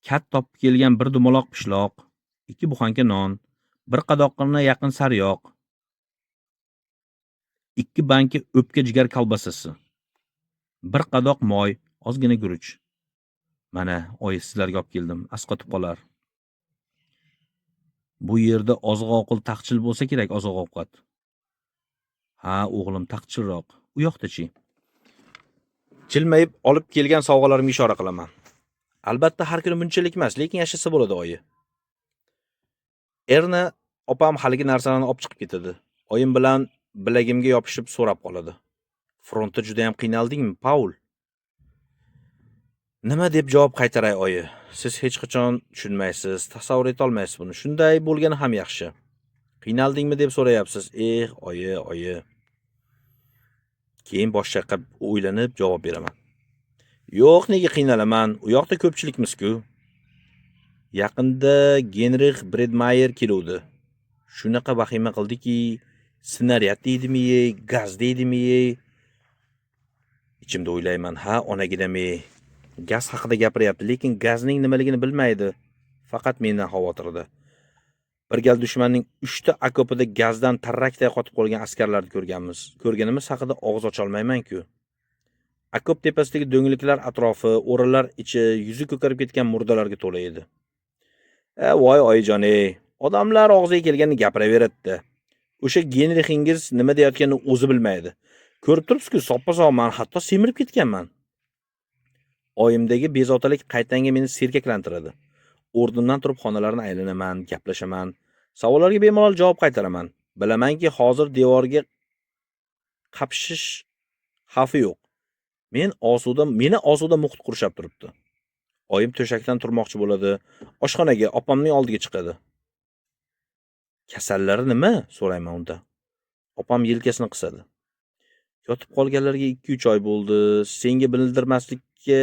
Kat topib kelgan bir dumaloq pishloq, 2 buxanka non, bir qadoqqina yaqin sariyog', 2 banka o'pka jigar kolbasasi, bir qadoq moy, ozgina guruch. Mana, oyi sizlarga olib keldim, asqotib qolar. Bu yerda oziq-ovqat taqchil bo'lsa kerak, oziq-ovqat. Ha, o'g'lim taqchilroq. U yoqda-chi? Jilmayib olib kelgan sovg'alarimga ishora qilaman. Albatta har kuni bunchalik emas, lekin yashasa bo'ladi oyi. Erna opam haligi narsalarni olib chiqib ketadi. Oyim bilan bilagimga yopishib so'rab qoladi. Frontda juda ham qiynaldingmi, Paul? Nima deb javob qaytaray oyi? Siz hech qachon tushunmaysiz, tasavvur eta olmaysiz buni. Shunday bo'lgani ham yaxshi. Qiynaldingmi deb so'rayapsiz. Oyi. Keyin bosh chayqab o'ylanib javob beraman. Yo'q, nega qiynalaman? U yoqda ko'pchilikmiz-ku. Yaqinda Genrix Bredmayer keluvdi. Shunaqa vahima qildiki, snaryad deydimi, gaz deydimi? Ichimda o'ylayman, ha, onagidami? Gaz haqida gapiryapti, lekin gazning nimaligini bilmaydi. Faqat mendan xavotirda. Bir gal dushmanning 3 ta okopida gazdan tarrakday qotib qolgan askarlarni ko'rganmiz. Ko'rganimiz haqida og'iz ocha olmayman-ku. Akop tepasidagi do'ngliklar atrofi, o'rinlar ichi yuzi ko'karib ketgan murdalarga to'la edi. Voy oyijon, odamlar og'ziga kelganini gapiraveradi. O'sha Genrixingiz nima deyotganini o'zi bilmaydi. Ko'rib turibsiz-ku, soppa-sog'man, hatto semirib ketganman. Oyimdagi bezovtalik qaytanga meni sergaklantiradi. O'rnimdan turib xonalarni aylanaman, gaplashaman, savollarga bemalol javob qaytaraman. Bilamanki, hozir devorga qapshish xavfi yo'q. Meni osuda muhit qurshab turibdi. Oyim to'shakdan turmoqchi bo'ladi, oshxonaga opamning oldiga chiqadi. Kasallari nima? So'rayman unda. Opam yelkasini qisadi. Yotib qolganlarga 2-3 oy bo'ldi. Senga bildirmaslikka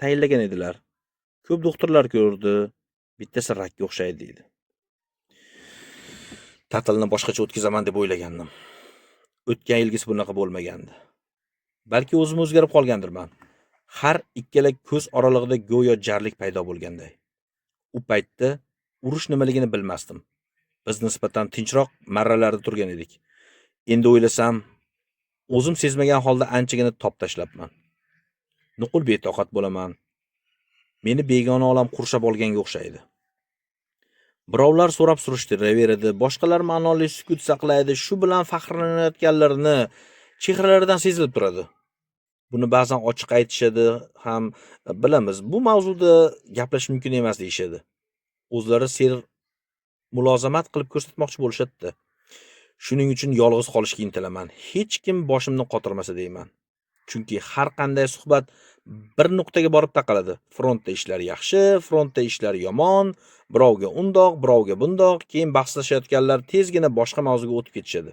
tayinlagan edilar. Ko'p doktorlar ko'rdi. Bittasi rakka o'xshaydi deydi. Ta'tilni boshqacha o'tkazaman deb o'ylagandim. O'tgan yilgisi bunaqa bo'lmagandi. Balki o'zim o'zgarib qolgandirman. Har ikkala ko'z oralig'ida go'yo jarlik paydo bo'lganday. U paytda urush nimaligini bilmasdim. Biz nisbatan tinchroq marralarda turgan edik. Endi o'ylasam, o'zim sezmagan holda anchagina top tashlabman. Nuqul betoqat bo'laman. Meni begona olam qurshab olganga o'xshaydi. Birovlar so'rab surishtiraveraveradi, boshqalar ma'noli sukut saqlaydi. Shu bilan faxrlanayotganlarini chehralaridan sezilib turadi. Buni ba'zan ochiq aytishadi ham, bilamiz. Bu mavzuda gaplashish mumkin emas deyshadi. O'zlari mulozamat qilib ko'rsatmoqchi bo'lishadi. Shuning uchun yolg'iz qolishga intilaman. Hech kim boshimni qotirmasa deyman. Chunki har qanday suhbat bir nuqtaga borib taqaladi. Frontda ishlar yaxshi, frontda ishlar yomon, birovga undoq, birovga bundoq, keyin bahslashayotganlar tezgina boshqa mavzuga o'tib ketishadi.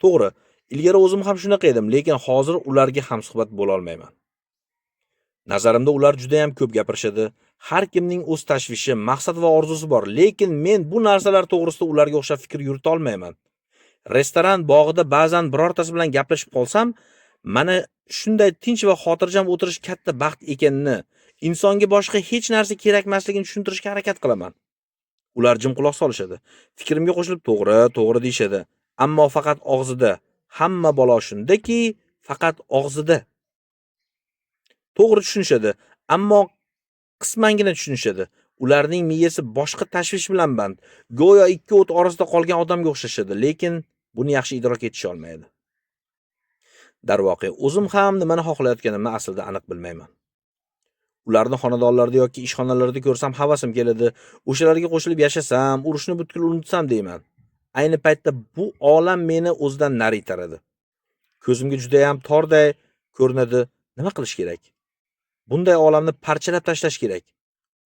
To'g'ri, ilgari o'zim ham shunaqa edim, lekin hozir ularga ham suhbat bo'la olmayman. Nazarimda ular juda ham ko'p gapirishadi. Har kimning o'z tashvishi, maqsad va orzusi bor, lekin men bu narsalar to'g'risida ularga o'xshab fikr yurita olmayman. Restoran bog'ida ba'zan birortasi bilan gaplashib qolsam, mana shunday tinch va xotirjam o'tirish katta baxt ekanini, insonga boshqa hech narsa kerakmasligini tushuntirishga harakat qilaman. Ular jim quloq solishadi. Fikrimga qo'shilib to'g'ri deyshadi, ammo faqat og'zida, hamma bola shundaki, faqat og'zida. To'g'ri tushunishadi, ammo qismangina tushunishadi. Ularning miyasi boshqa tashvish bilan band. Go'yo ikki o't orasida qolgan odamga o'xshashadi, lekin buni yaxshi idrok etisha olmaydi. Darvoqe, o'zim ham nimani xohlayotganimni aslida aniq bilmayman. Ularni xonadonlarda yoki ishxonalarda ko'rsam havasim keladi. O'shalarga qo'shilib yashasam, urushni butkul unutsam deyman. Ayni paytda bu olam meni o'zidan nari itaradi. Ko'zimga juda ham torday ko'rinadi. Nima qilish kerak? Bunday olamni parchalab tashlash kerak.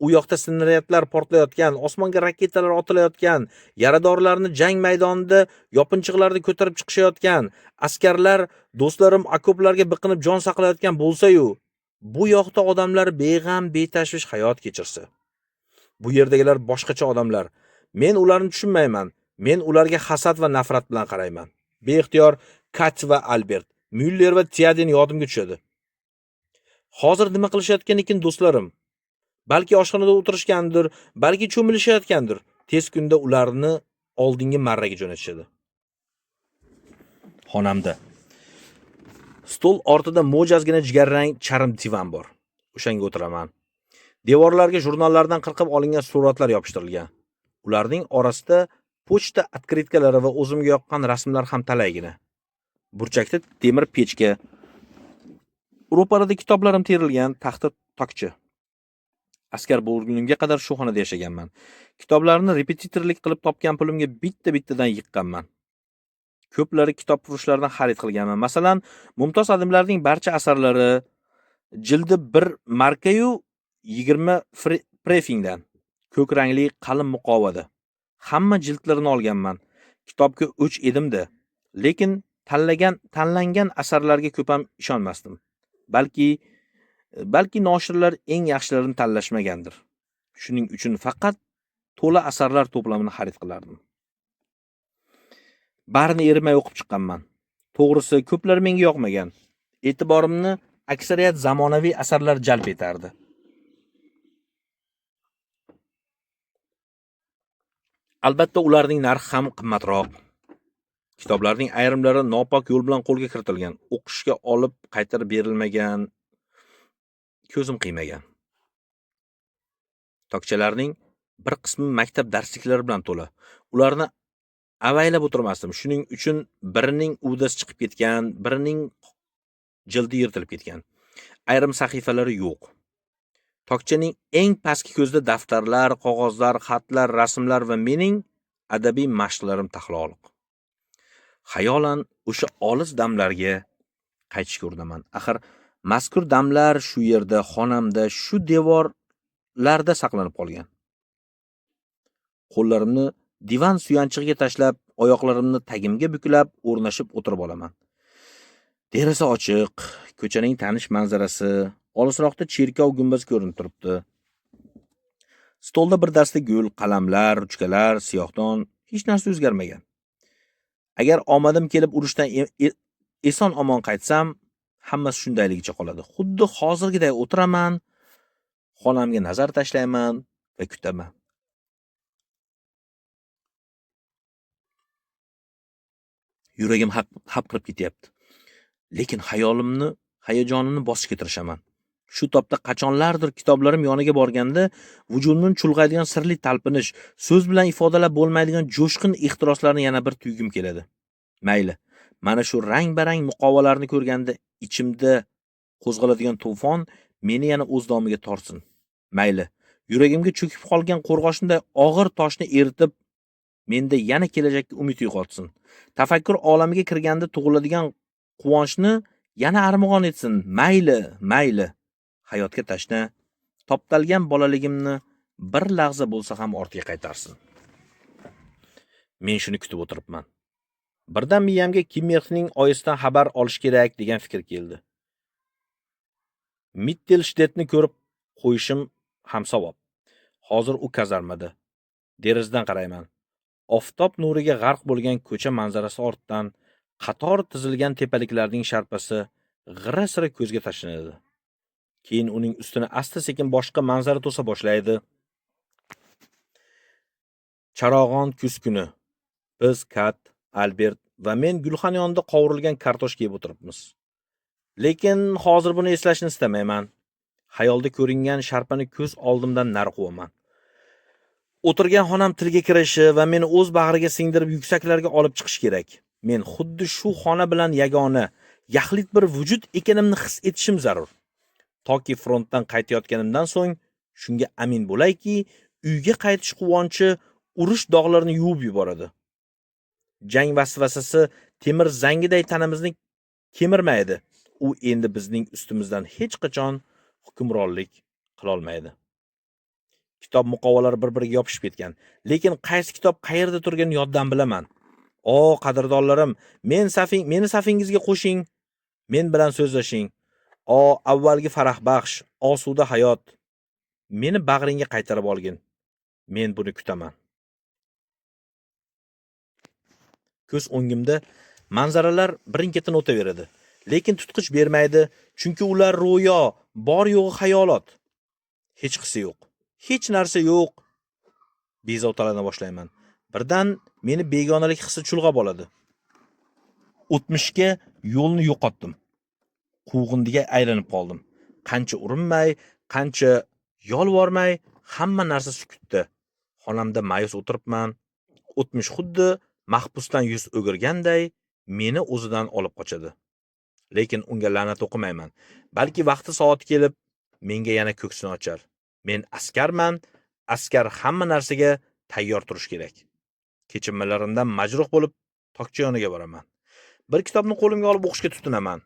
U yoqda snaryadlar portlayotgan, osmonga raketalar otilayotgan, yaradorlarni jang maydonida yopinchiqlarda ko'tarib chiqishayotgan, askarlar do'stlarim okoplarga biqinib jon saqlayotgan bo'lsa-yu, bu yoqda odamlar beg'am, betashvish hayot kechirsa. Bu yerdagilar boshqacha odamlar. Men ularni tushunmayman. Men ularga hasad va nafrat bilan qarayman. Beixtiyor Kat va Albert, Müller va Tiadin yodimga tushadi. Hozir nima qilishayotgan ekan do'stlarim? Balki oshxonada o'tirishgandir, balki cho'milishayotgandir. Tez kunda ularni oldingi marraga jo'natishadi. Xonamda stol ortida mo'jazgina jigarrang charm divan bor. O'shanga o'tiraman. Devorlarga jurnallardan qirqib olingan suratlar yopishtirilgan. Ularning orasida pochta otkritkalari va o'zimga yoqqan rasmlar ham talaygina. Burchakda temir pechka, ro'parada kitoblarim terilgan taxta tokcha. Askar bo'lgunimga qadar shu xonada yashaganman. Kitoblarni repetitorlik qilib topgan pulimga bitta-bittadan yiqqanman. Ko'plari kitob furushlardan xarid qilganman. Masalan, Mumtoz Adimlarning barcha asarlari jildi 1 marka-yu 20 prefingdan. Ko'k rangli qalin muqovada. Hamma jildlarini olganman. Kitobga o'ch edimda, lekin tanlangan asarlarga ko'p ham ishonmasdim. Balki noshirlar eng yaxshilarini tanlashmagandir. Shuning uchun faqat to'la asarlar to'plamini xarid qilardim. Barini erimay o'qib chiqqanman. To'g'risi, ko'plar menga yoqmagan. E'tiborimni aksariyat zamonaviy asarlar jalb etardi. Albatta, ularning narxi ham qimmatroq. Kitoblarning ayrimlari nopok yo'l bilan qo'lga kiritilgan, o'qishga olib qaytarib berilmagan, ko'zim qiymagan. Tokchalarning bir qismi maktab darsliklari bilan to'la. Ularni avaylab o'tirmasdim. Shuning uchun birining udasi chiqib ketgan, birining jildi yirtilib ketgan. Ayrim sahifalari yo'q. Tokchaning eng pastki ko'zida daftarlar, qog'ozlar, xatlar, rasmlar va mening adabiy mashqlarim taxloliq. Xayolan o'sha olis damlarga qaytishga urinaman. Axir mazkur damlar shu yerda, xonamda, shu devorlarda saqlanib qolgan. Qo'llarimni divan suyanchig'iga tashlab, oyoqlarimni tagimga buklab, o'rnashib o'tirib olaman. Deraza ochiq, ko'chaning tanish manzarasi, olisroqda cherkov gumbazi ko'rinib turibdi. Stolda bir dasta gul, qalamlar, ruchkalar, siyohdon, hech narsa o'zgarmagan. Agar omadim kelib urushdan eson-omon qaytsam, hammasi shundayligicha qoladi. Xuddi hozirgiday o'tiraman, xonamga nazar tashlayman va kutaman. Yuragim hapqirib ketyapti. Lekin hayajonimni bosishga tirishaman. Shu topda qachonlardir kitoblarim yoniga borganda, vujudimni chulg'aydigan sirli talpinish, so'z bilan ifodalab bo'lmaydigan jo'shqin ehtiroslarni yana bir tuygim keladi. Mayli, mana shu rang-barang muqovalarni ko'rganda ichimda qo'zg'aladigan to'fon meni yana o'z domiga tortsin. Mayli, yuragimga cho'kib qolgan qo'rg'oshinday og'ir toshni eritib, menda yana kelajakka umid uyg'otsin. Tafakkur olamiga kirganda tug'iladigan quvonchni yana armag'on etsin. Mayli. Hayotga tashna, toptalgan bolaligimni bir lahza bo'lsa ham ortga qaytarsin. Men shuni kutib o'tiribman. Birdan miyamga Kimmerxning oyisidan xabar olish kerak degan fikr keldi. Mittelstedtni ko'rib qo'yishim ham savob. Hozir u kazarmada. Derazadan qarayman. Oftob nuriga g'arq bo'lgan ko'cha manzarasi ortidan qator tizilgan tepaliklarning sharpasi g'ira-sira ko'zga tashlanadi. Keyin uning ustini asta-sekin boshqa manzara to'sa boshlaydi. Charog'on kuz kuni. Biz Kat, Albert, va men gulxan yonida qovurilgan kartoshka yeb o'tiribmiz. Lekin hozir buni eslashni istamayman. Xayolda ko'ringan sharpani ko'z oldimdan nari quvaman. O'tirgan xonam tilga kirishi va meni o'z bag'riga singdirib yuksaklarga olib chiqish kerak. Men xuddi shu xona bilan yagona, yaxlit bir vujud ekanimni his etishim zarur. Toki frontdan qaytayotganimdan so'ng shunga amin bo'layki, uyga qaytish quvonchi urush dog'larini yuvib yuboradi. Jang vasvasasi temir zangiday tanamizni kemirmaydi. U endi bizning ustimizdan hech qachon hukmronlik qila olmaydi. Kitob muqovalari bir-biriga yopishib ketgan, lekin qaysi kitob qayerda turganini yoddan bilaman. O qadrdonlarim, meni safingizga qo'shing, men bilan so'zlashing. O avvalgi farah baxsh, osuda hayot, meni bag'ringga qaytarib olgin. Men buni kutaman. Ko'z o'ngimda manzaralar birin-ketin o'taveradi, lekin tutqich bermaydi, chunki ular ro'yo, bor yo'g'i xayolot. Hech qisi yo'q, hech narsa yo'q. Bezovtalana boshlayman. Birdan meni begonalik hissi chulg'ab oladi. O'tmishga yo'lni yo'qotdim. Quvg'indiga aylanib qoldim. Qancha urinmay, qancha yolvormay, hamma narsa sukutda. Xonamda ma'yus o'tiribman. O'tmish xuddi mahbusdan yuz o'girganday meni o'zidan olib qochadi. Lekin unga la'nat o'qimayman. Balki vaqti soati kelib menga yana ko'ksini ochar. Men askarman, askar hamma narsaga tayyor turish kerak. Kechinmalarimdan majruh bo'lib tokcha yoniga boraman. Bir kitobni qo'limga olib o'qishga tutinaman.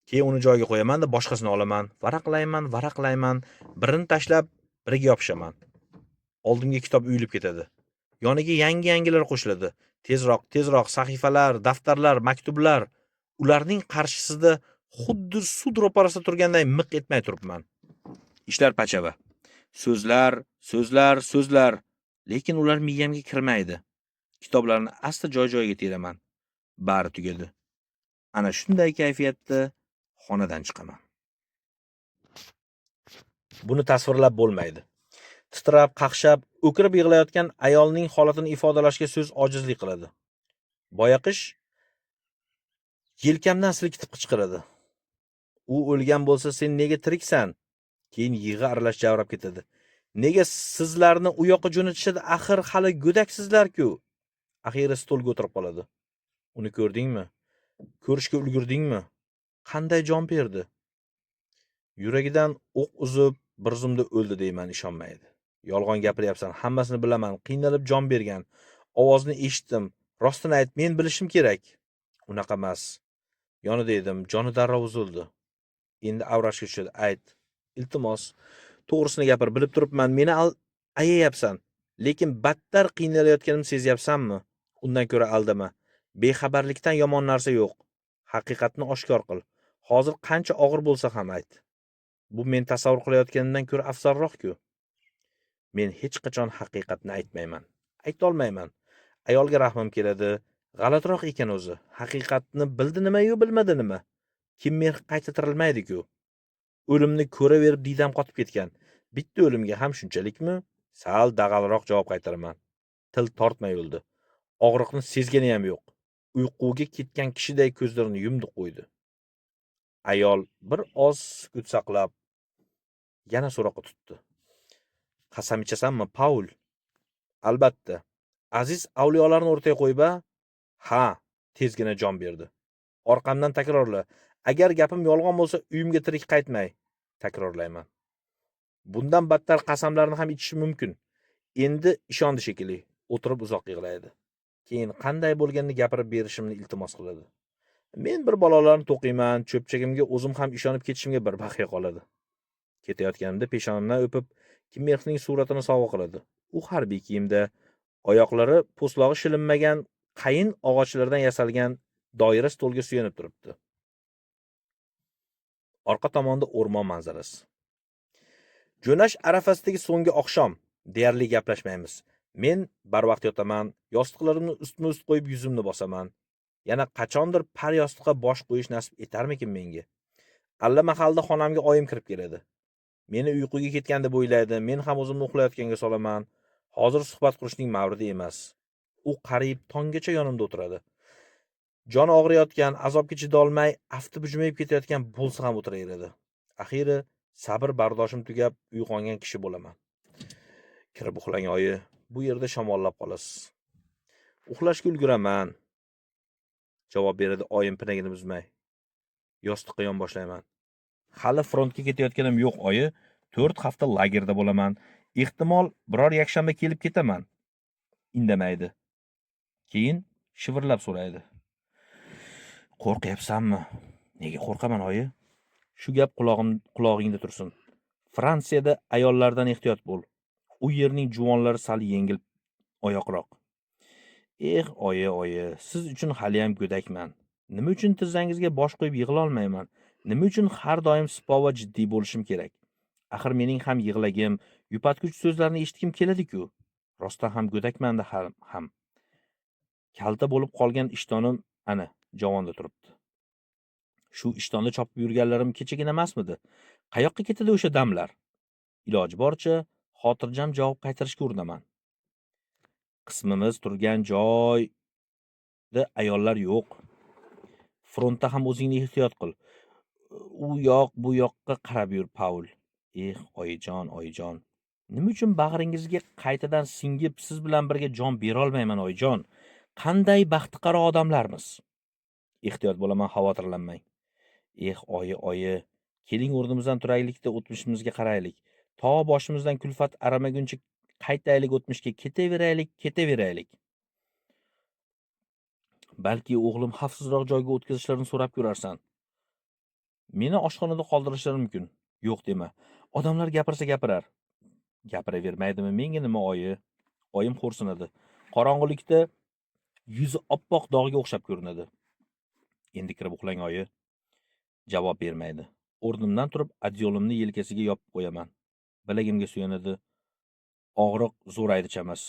Keyin uni joyiga qo'yaman-da boshqasini olaman, varaqlayman, birini tashlab, biriga yopishaman. Oldimga kitob uyilib ketadi. Yoniga yangilar qo'shiladi. Tezroq sahifalar, daftarlar, maktublar. Ularning qarshisida xuddi sud ro'parasida turganday miq etmay turibman. Ishlar pachava. So'zlar, lekin ular miyamga kirmaydi. Kitoblarni asta joy-joyiga teraman. Bari tugadi. Ana shunday kayfiyatda xonadan chiqaman. Buni tasvirlab bo'lmaydi. Titrab, qaqshab, o'kirib yig'layotgan ayolning holatini ifodalashga so'z ojizlik qiladi. Boyaqish yelkamdan silkitib qichqiradi. U o'lgan bo'lsa, sen nega tiriksan? Keyin yig'i aralash javrab ketadi. Nega sizlarni u yoqqa jo'natishadi? Axir hali go'daksizlar-ku. Axiri stolga o'tirib qoladi. Uni ko'rdingmi? Ko'rishga ulgurdingmi? Qanday jon berdi? Yuragidan o'q uzib, bir zumda o'ldi deyman, ishonmaydi. Yolg'on gapiryapsan, hammasini bilaman, qiynalib jon bergan. Ovozni eshitdim. Rostini ayt, men bilishim kerak. Unaqa emas. Yonida edim, joni darrov uzildi. Endi avrashga tushadi. Ayt. Iltimos, to'g'risini gapir, bilib turibman, meni ayayapsan. Lekin battar qiynalayotganimni sezyapsanmi? Undan ko'ra aldama. Bexabarlikdan yomon narsa yo'q. Haqiqatni oshkor qil. Hozir qancha og'ir bo'lsa ham ayt. Bu men tasavvur qilayotganimdan ko'ra afzalroq-ku. Men hech qachon haqiqatni aytmayman. Aytolmayman. Ayolga rahmim keladi. G'alatiroq ekan o'zi. Haqiqatni bildi nima-yu bilmadi nima? Kim mer qayta tirilmaydi-ku. O'limni ko'raverib diydam qotib ketgan. Bitta o'limga ham shunchalikmi? Sal dag'alroq javob qaytaraman. Til tortmay o'ldi. Og'riqni sezgani ham yo'q. Uyquga ketgan kishiday ko'zlarini yumdi qo'ydi. Ayol bir oz sukut saqlab yana so'roqqa tutdi. Qasam ichasanmi, Paul? Albatta. Aziz avliyolarni o'rtaga qo'yba? Ha, tezgina jon berdi. Orqamdan takrorla. Agar gapim yolg'on bo'lsa, uyimga tirik qaytmay. Takrorlayman. Bundan battar qasamlarni ham ichishi mumkin. Endi ishondi shekilli. O'tirib uzoq yig'laydi. Keyin qanday bo'lganini gapirib berishimni iltimos qiladi. Men bir balolarni to'qiyman, cho'pchagimga o'zim ham ishonib ketishimga bir baqiya qoladi. Ketayotganimda peshonamdan o'pib, Kimmerxning suratini sovg'a qiladi. U harbiy kiyimda, oyoqlari po'slog'i shilinmagan qayin og'ochlardan yasalgan doira stolga suyanib turibdi. Orqa tomonda o'rmon manzarasi. Jo'nash arafasidagi so'nggi oqshom, deyarli gaplashmaymiz. Men barvaqt yotaman, yostiqlarimni ustma-ust qo'yib yuzimni bosaman. Yana qachondir par yostiqqa bosh qo'yish nasib etarmikin menga? Alla mahalda xonamga oyim kirib keladi. Meni uyquga ketgan deb o'ylaydi, men ham o'zimni uxlayotganga solaman. Hozir suhbat qurishning mavridi emas. U qariyb tonggacha yonimda o'tiradi. Joni og'riyotgan, azobga chidolmay, afti bujmayib ketayotgan bo'lsa ham o'tiraveradi. Axiri sabr bardoshim tugab uyg'ongan kishi bo'laman. Kirib uxlang oyi, bu yerda shamollab qolasiz. Uxlashga ulguraman, javob beradi oyim pinagini buzmay. Yostiqqa yonboshlayman. Hali frontga ketayotganim yo'q oyi, 4 hafta lagerda bo'laman. Ehtimol biror yakshanba kelib ketaman. Indamaydi. Keyin shivirlab so'raydi. Qo'rqyapsanmi? Nega qo'rqaman oyi? Shu gap qulog'ingda tursin. Fransiyada ayollardan ehtiyot bo'l. U yerning juvonlari sal yengil oyoqroq. Oyi, siz uchun hali ham go'dakman. Nima uchun tizzangizga bosh qo'yib yig'la olmayman? Nima uchun har doim sipo va jiddiy bo'lishim kerak? Axir mening ham yig'lagim, yupatgich so'zlarni eshitgim keladi-ku. Rostdan ham go'dakman-da ham. Kalta bo'lib qolgan ishtonim ana javonda turibdi. Shu ishtonni chopib yurganlarim kechagina emasmidi? Qayoqqa ketadi o'sha damlar? Iloji boricha xotirjam javob qaytarishga urinaman. Qismimiz turgan joyda ayollar yo'q. Frontda ham o'zingni ehtiyot qil. U yoq, bu yoqqa qarab yur, Paul. Oyijon. Nima uchun bag'ringizga qaytadan singib siz bilan birga jon bera olmayman, oyijon? Qanday baxtiqaro odamlarmiz. Ehtiyot bo'laman, xavotirlanmang. Oyi, keling o'rnimizdan turaylikda o'tmishimizga qaraylik. To boshimizdan kulfat aramaguncha qaytaylik o'tmishga, ketaveraylik. Balki o'g'lim xavfsizroq joyga o'tkazishlarini so'rab ko'rarsan. Meni oshxonada qoldirishlari mumkin. Yo'q dema. Odamlar gapirsa gapirar. Gapiravermaydimi? Menga nima oyi? Oyim xo'rsinadi. Qorong'ilikda yuzi oppoq dog'ga o'xshab ko'rinadi. Endi kirib uxlang oyi. Javob bermaydi. O'rnimdan turib, adyolimni yelkasiga yopib qo'yaman. Bilagimga suyanadi. Og'riq zo'raydi chamas.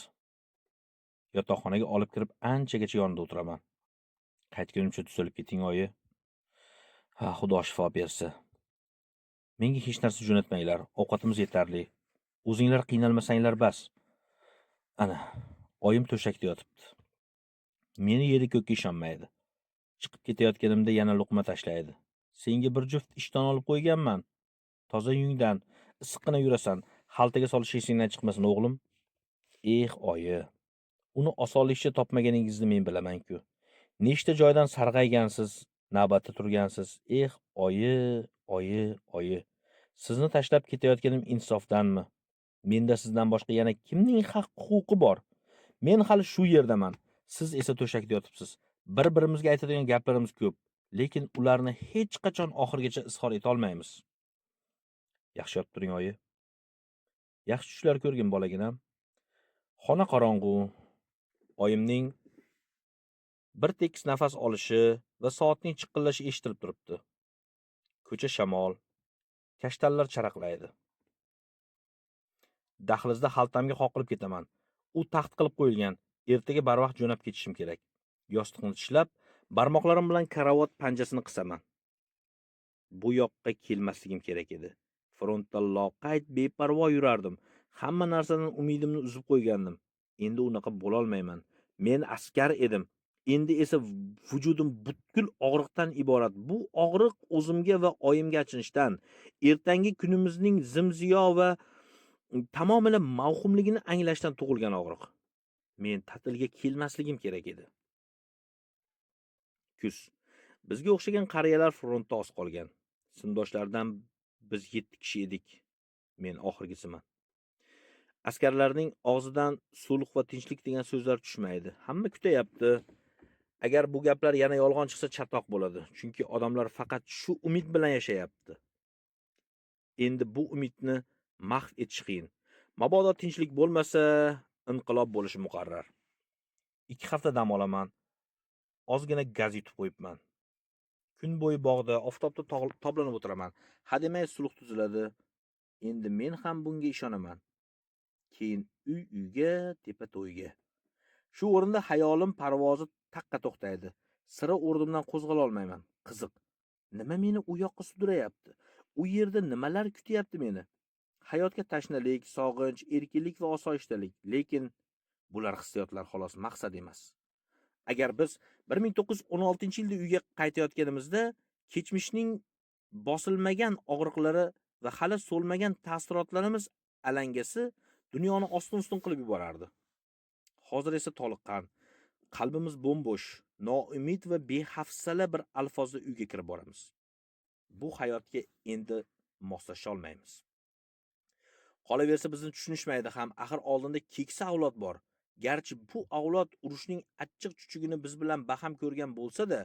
Yotoqxonaga olib kirib, anchagacha yonida o'tiraman. Qaytgunimcha tuzalib keting oyi. Xudo shifo bersa. Menga hech narsa jo'natmanglar. Ovqatimiz yetarli. O'zinglar qiynalmasanglar bas. Ana, oyim to'shakda yotibdi. Meni yeri ko'kka ishonmaydi. Chiqib ketayotganimda yana luqma tashlaydi. Senga bir juft ishton olib qo'yganman. Toza yungdan, issiqqina yurasan. Xaltaga solish esingdan chiqmasin, o'g'lim. Oyi. Uni osonlikcha topmaganingizni men bilaman-ku. Nechta joydan sarg'aygansiz, navbatda turgansiz. Oyi. Sizni tashlab ketayotganim insofdanmi? Menda sizdan boshqa yana kimning haq-huquqi bor? Men hali shu yerdaman. Siz esa to'shakda yotibsiz. Bir-birimizga aytadigan gaplarimiz ko'p, lekin ularni hech qachon oxirigacha izhor eta olmaymiz. Yaxshi yotib turing oyi. Yaxshi tushlar ko'rgin bolaginam. Xona qorong'u. Oyimning bir tekis nafas olishi va soatning chiqillashi eshitilib turibdi. Ko'cha shamol, kashtallar charaqlaydi. Dahlizda xaltamga qoqilib ketaman. U taxt qilib qo'yilgan. Ertaga barvaqt jo'nab ketishim kerak. Yostiqni tishlab, barmoqlarim bilan karavot panjasini qisaman. Bu yoqqa kelmasligim kerak edi. Frontda loqayd beparvo yurardim. Hamma narsadan umidimni uzib qo'ygandim. Endi unaqa bo'la olmayman. Men askar edim. Endi esa vujudim butkul og'riqdan iborat. Bu og'riq o'zimga va oyimga achinishdan, ertangi kunimizning zimziyo va tamomila mavhumligini anglashdan tug'ilgan og'riq. Men ta'tilga kelmasligim kerak edi. Kuz. Bizga o'xshagan qariyalar frontda oz qolgan. Sinfdoshlardan biz 7 kishi edik. Men oxirgisiman. Askarlarning og'zidan sulh va tinchlik degan so'zlar tushmaydi. Hamma kutayapti. Agar bu gaplar yana yolg'on chiqsa chatoq bo'ladi. Chunki odamlar faqat shu umid bilan yashayapti. Endi bu umidni mahv etish qiyin. Mabodo tinchlik bo'lmasa, inqilob bo'lishi muqarrar. 2 hafta dam olaman. Ozgina gaz yutib qo'yibman. Kun bo'yi bog'da, oftobda toblanib o'tiraman. Hademay sulh tuziladi. Endi men ham bunga ishonaman. Keyin uyga, tepa to'yga. Shu o'rinda hayolim parvozi taqqa to'xtaydi. Sira o'rnimdan qo'zg'ala olmayman. Qiziq. Nima meni u yoqqa sudrayapti? U yerda nimalar kutyapti meni? Hayotga tashnalik, sog'inch, erkinlik va osoyishtalik. Lekin bular hissiyotlar xolos, maqsad emas. Agar biz 1916-yilda uyga qaytayotganimizda kechmishning bosilmagan og'riqlari va hali so'lmagan taassurotlarimiz alangasi dunyoni ostin-ustin qilib yuborardi. Hozir esa toliqqan, qalbimiz bo'm-bo'sh, noumid va behafsala bir alfozda uyga kirib boramiz. Bu hayotga endi moslasha olmaymiz. Qolaversa bizni tushunishmaydi ham, axir oldinda keksa avlod bor. Garchi bu avlod urushning achchiq-chuchugini biz bilan baham ko'rgan bo'lsa-da,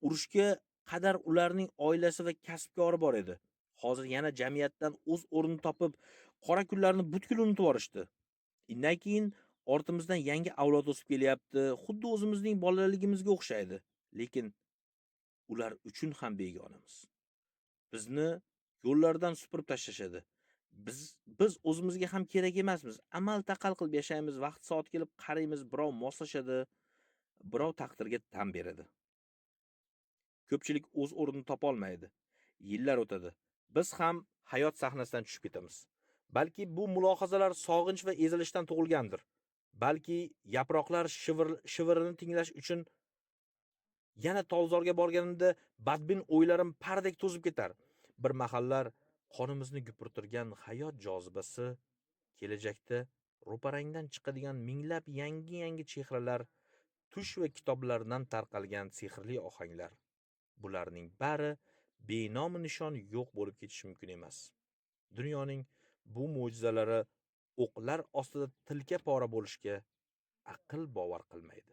urushga qadar ularning oilasi va kasbkori bor edi. Hozir yana jamiyatdan o'z o'rnini topib, qora kunlarni butkul unutib yuborishdi. Undan keyin ortimizdan yangi avlod o'sib kelyapti, xuddi o'zimizning bolaligimizga o'xshaydi. Lekin ular uchun ham begonamiz. Bizni yo'llardan supurib tashlashadi. Biz o'zimizga ham kerak emasmiz. Amal taqal qilib yashaymiz, vaqt soat kelib qaraymiz, birov moslashadi, birov taqdirga tan beradi. Ko'pchilik o'z o'rnini topa olmaydi. Yillar o'tadi. Biz ham hayot sahnasidan tushib ketamiz. Balki bu mulohazalar sog'inch va ezilishdan tug'ilgandir. Balki yaproqlar shivirini tinglash uchun yana tolzorga borganimda badbin o'ylarim pardek to'zib ketar. Bir mahallar qonimizni gupurtirgan hayot jozibasi kelajakda ro'parangdan chiqadigan minglab yangi chehralar, tush va kitoblardan tarqalgan sehrli ohanglar. Bularning bari benom nishon yo'q bo'lib ketishi mumkin emas. Dunyoning bu mo'jizalari o'qlar ostida tilka pora bo'lishga aql bovar qilmaydi.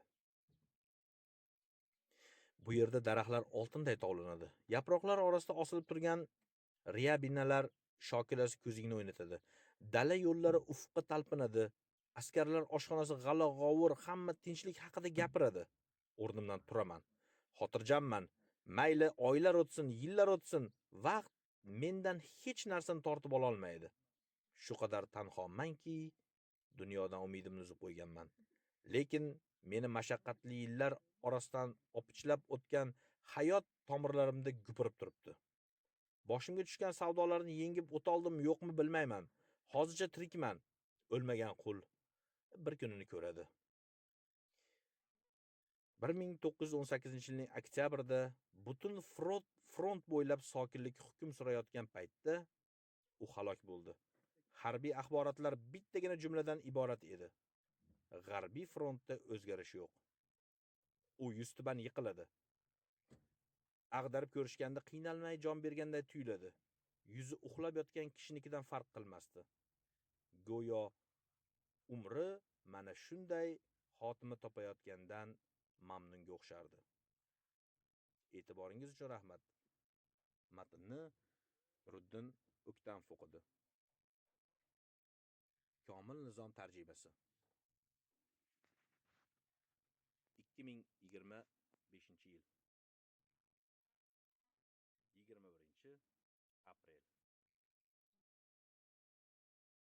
Bu yerda daraxtlar oltinday tovlanadi. Yaproqlar orasida osilib turgan riya binalar shokilasi ko'zingni o'ynatadi. Dala yo'llari ufqqa talpinadi. Askarlar oshxonasi g'ala-g'ovur, hamma tinchlik haqida gapiradi. O'rnimdan turaman. Xotirjamman. Mayli oylar o'tsin, yillar o'tsin, vaqt mendan hech narsani tortib ola olmaydi. Shu qadar tanhomanki, dunyodan umidimni uzib qo'yganman. Lekin meni mashaqqatli yillar orasidan opichlab o'tgan hayot tomirlarimda gupirib turibdi. Boshimga tushgan savdolarni yengib o'toldim yo'qmi bilmayman. Hozircha tirikman. O'lmagan qul bir kunini ko'radi. 1918-yilning oktyabrida butun front bo'ylab sokinlik hukm surayotgan paytda u halok bo'ldi. Harbiy axborotlar bittagina jumladan iborat edi. G'arbiy frontda o'zgarish yo'q. U yuztuban yiqiladi. Ag'darib ko'rishganda qiynalmay jon berganday tuyuladi. Yuzi uxlab yotgan kishinikidan farq qilmasdi. Go'yo umri mana shunday xotima topayotgandan mamnunga o'xshardi. E'tiboringiz uchun rahmat. Matnni Nuriddin O'ktamov o'qidi. Komil nizom tarjimasi. 2020